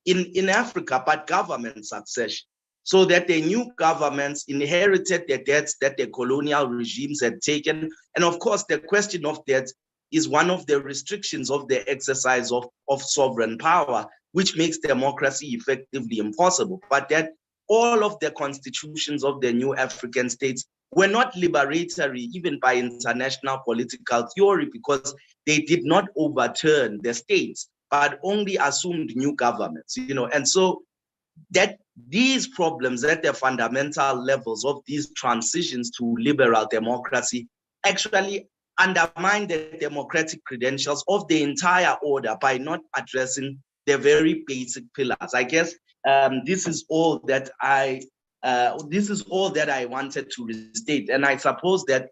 in Africa, but government succession, so that the new governments inherited the debts that the colonial regimes had taken. And of course, the question of debt is one of the restrictions of the exercise of sovereign power, which makes democracy effectively impossible. But that all of the constitutions of the new African states were not liberatory, even by international political theory, because they did not overturn the states, but only assumed new governments, you know. And so that these problems at the fundamental levels of these transitions to liberal democracy actually undermine the democratic credentials of the entire order by not addressing the very basic pillars. I guess this is all that I wanted to restate. And I suppose that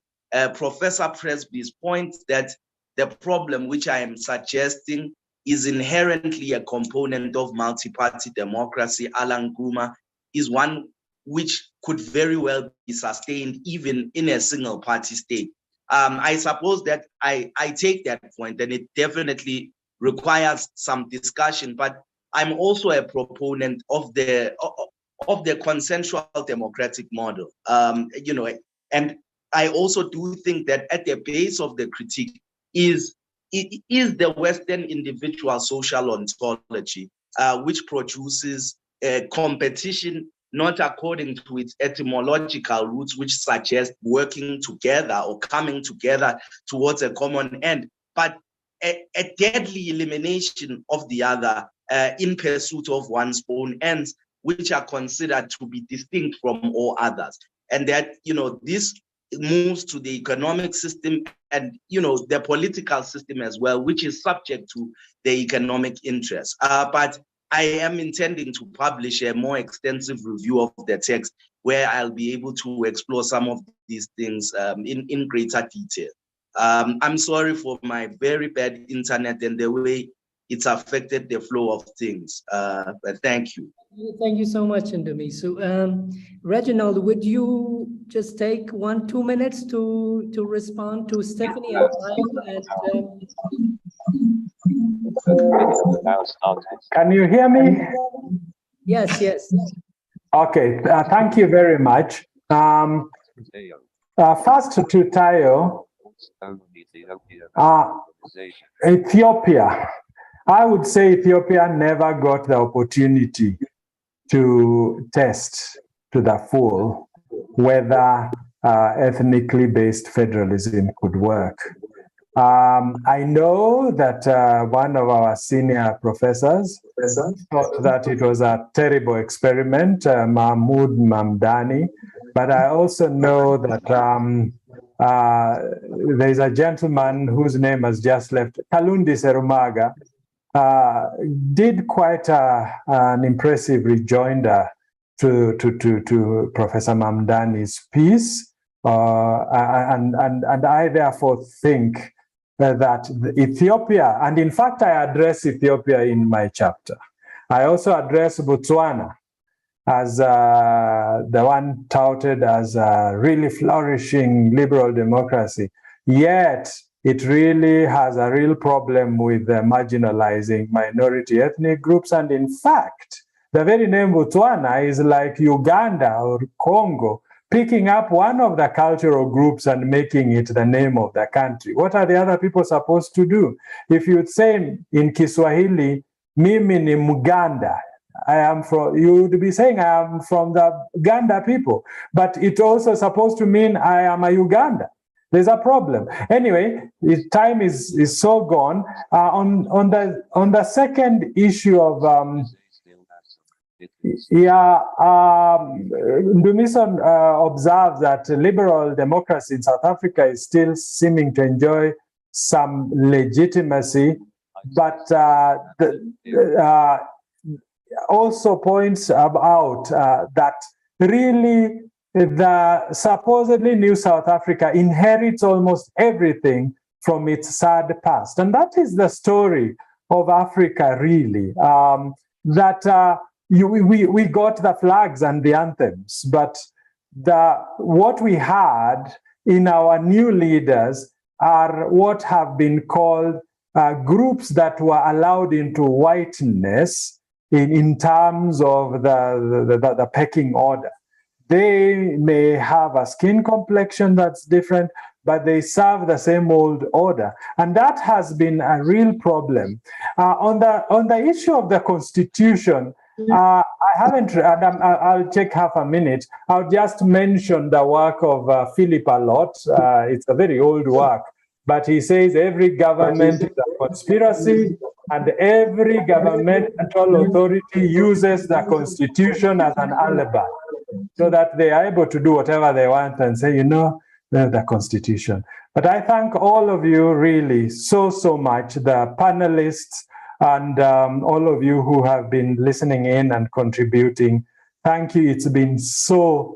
Professor Presbey's point that the problem which I am suggesting is inherently a component of multi-party democracy, Alan Guma, is one which could very well be sustained even in a single party state. I suppose that I take that point, and it definitely requires some discussion, but I'm also a proponent of the consensual democratic model, you know, and I also do think that at the base of the critique is the Western individual social ontology, which produces competition not according to its etymological roots, which suggest working together or coming together towards a common end, but a deadly elimination of the other in pursuit of one's own ends, which are considered to be distinct from all others. And that, you know, this moves to the economic system and, you know, the political system as well, which is subject to the economic interests. But I am intending to publish a more extensive review of the text where I'll be able to explore some of these things in greater detail. I'm sorry for my very bad internet and the way it's affected the flow of things, but thank you. Thank you so much, Ndumiso. Reginald, would you just take 1-2 minutes to respond to Stephanie and Can you hear me? Yes, yes. Okay, thank you very much. First to Tayo, Ethiopia. I would say Ethiopia never got the opportunity to test to the full whether ethnically based federalism could work. I know that one of our senior professors thought that it was a terrible experiment, Mahmoud Mamdani, but I also know that there's a gentleman whose name has just left, Kalundi Serumaga, did quite an impressive rejoinder to Professor Mamdani's piece, and I therefore think that Ethiopia, and in fact I address Ethiopia in my chapter. I also address Botswana as the one touted as a really flourishing liberal democracy, yet it really has a real problem with marginalizing minority ethnic groups. And in fact, the very name Botswana is like Uganda or Congo, picking up one of the cultural groups and making it the name of the country. What are the other people supposed to do? If you'd say in Kiswahili, Mimi ni Muganda, you would be saying I am from the Uganda people, but it also supposed to mean I am a Uganda. there's a problem. Anyway, time is so gone. On the second issue of Ndumiso observes that liberal democracy in South Africa is still seeming to enjoy some legitimacy, but also points out that really the supposedly new South Africa inherits almost everything from its sad past. And that is the story of Africa, really, that we got the flags and the anthems, but what we had in our new leaders are what have been called groups that were allowed into whiteness in terms of the pecking order. They may have a skin complexion that's different, but they serve the same old order. And that has been a real problem. On the issue of the Constitution, I haven't, I'll take half a minute. I'll just mention the work of Philip a lot. It's a very old work, but he says every government is a conspiracy and every governmental authority uses the Constitution as an alibi so that they are able to do whatever they want and say, the Constitution. But I thank all of you really so much, the panelists, and all of you who have been listening in and contributing. Thank you. It's been so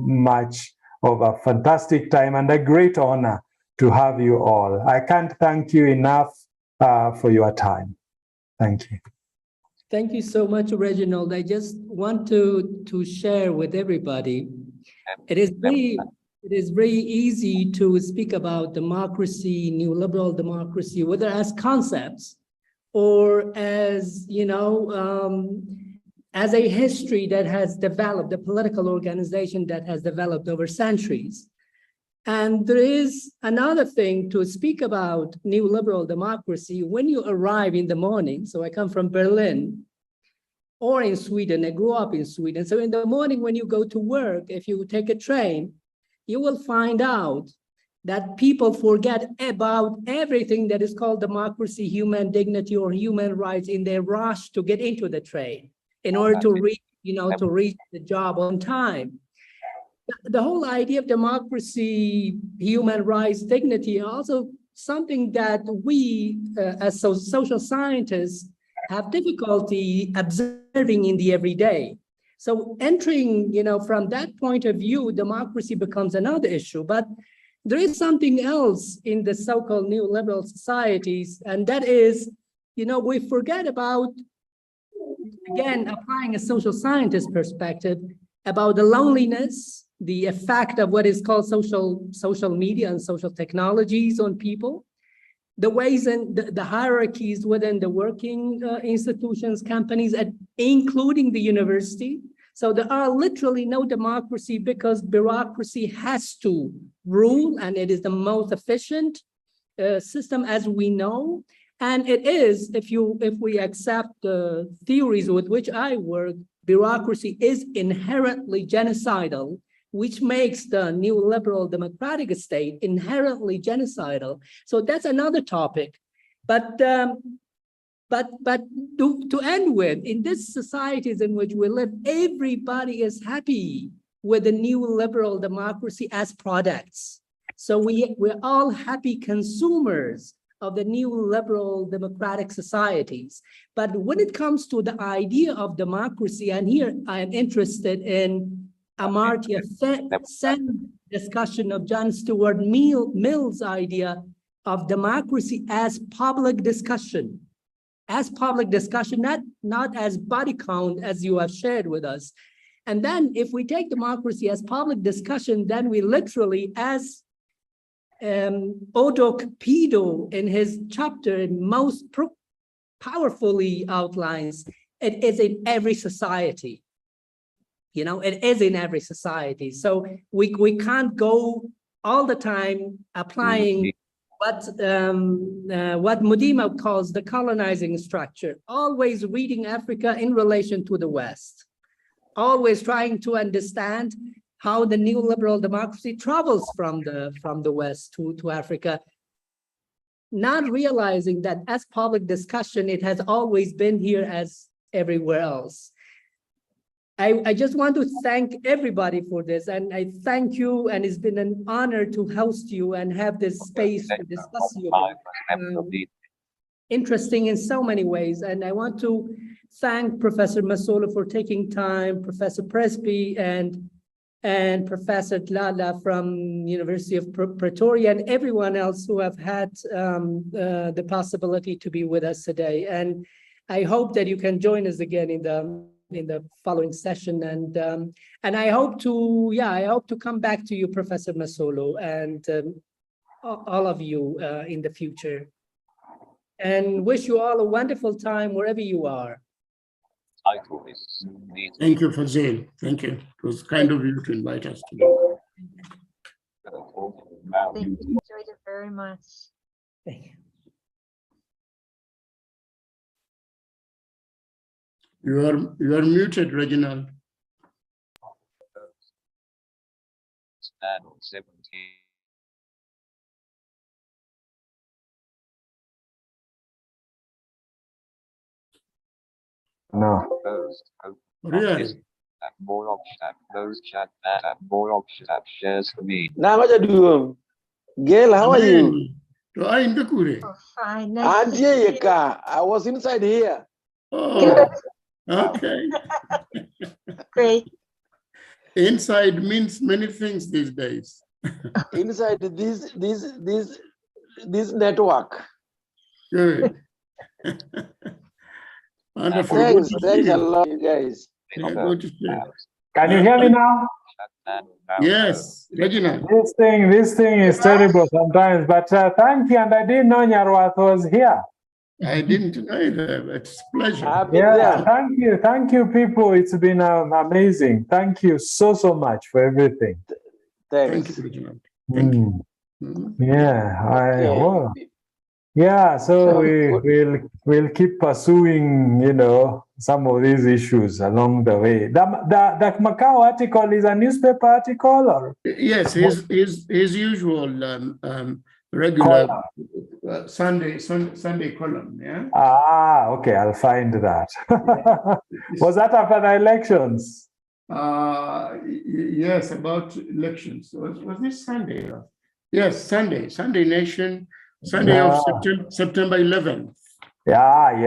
much of a fantastic time and a great honor to have you all. I can't thank you enough for your time. Thank you. Thank you so much, Reginald. I just want to share with everybody. It is very easy to speak about democracy, neoliberal democracy, whether as concepts or as, as a history that has developed, a political organization that has developed over centuries. And there is another thing to speak about neoliberal democracy when you arrive in the morning. So I come from Berlin or in Sweden. I grew up in Sweden. So in the morning when you go to work, if you take a train, you will find out that people forget about everything that is called democracy, human dignity, or human rights in their rush to get into the train in order to reach, to reach the job on time. The whole idea of democracy, human rights, dignity, also something that we as social scientists have difficulty observing in the everyday. So entering, from that point of view, democracy becomes another issue. But there is something else in the so-called neoliberal societies, and that is, we forget about, again, applying a social scientist perspective, about the loneliness, the effect of what is called social media and social technologies on people, the ways and the hierarchies within the working institutions, companies, including the university. So there are literally no democracy because bureaucracy has to rule, and it is the most efficient system as we know. And it is, if we accept the theories with which I work, bureaucracy is inherently genocidal, which makes the neoliberal democratic state inherently genocidal. So that's another topic. But to end with, in these societies in which we live, everybody is happy with the neoliberal democracy as products. So we're all happy consumers of the neoliberal democratic societies. But when it comes to the idea of democracy, and here I am interested in Amartya Sen's discussion of John Stuart Mill's idea of democracy as public discussion. As public discussion, not as body count as you have shared with us. And then if we take democracy as public discussion, then we literally, as Oduor in his chapter most powerfully outlines, it is in every society. It is in every society. So we can't go all the time applying what Mudima calls the colonizing structure, always reading Africa in relation to the West, always trying to understand how the neoliberal democracy travels from the West to Africa, not realizing that as public discussion, it has always been here as everywhere else. I just want to thank everybody for this, and I thank you, and it's been an honor to host you and have this space to discuss you. Interesting in so many ways, and I want to thank Professor Masolo for taking time, Professor Presbey, and Professor Dladla from University of Pretoria, and everyone else who have had the possibility to be with us today. And I hope that you can join us again in the following session, and I hope to come back to you, Professor Masolo, and all of you in the future, and wish you all a wonderful time wherever you are. Thank you, Fazil. Thank you. It was kind of you to invite us today. Thank you. Enjoyed it very much. Thank you. You are muted, Reginald. No. Really? More options, close chat, more options, shares for me. Now, what are you? Gail, how are you? Oh, fine. Nice to see Auntie you. Yeka, I was inside here. Oh, okay. Great. Inside means many things these days. Inside this network. Good. Wonderful. Thanks a lot, you guys. Yeah, good to see you. Can you hear me now? Yes, Reginald. This thing is terrible sometimes, but thank you. And I didn't know Nyarwath was here. I didn't know that. It's a pleasure. I've been Yeah, there. thank you, people. It's been amazing. Thank you so much for everything. Thank Thanks. you, Reginald. Thank you. Mhm. Yeah, Okay. yeah. So So, we'll keep pursuing, some of these issues along the way. The Macau article is a newspaper article, or Yes, his usual regular Sunday column. Yeah. okay. I'll find that. Was that after the elections? Yes, about elections. Was this Sunday? Yes, Sunday Nation, Sunday of September 11th. Yeah.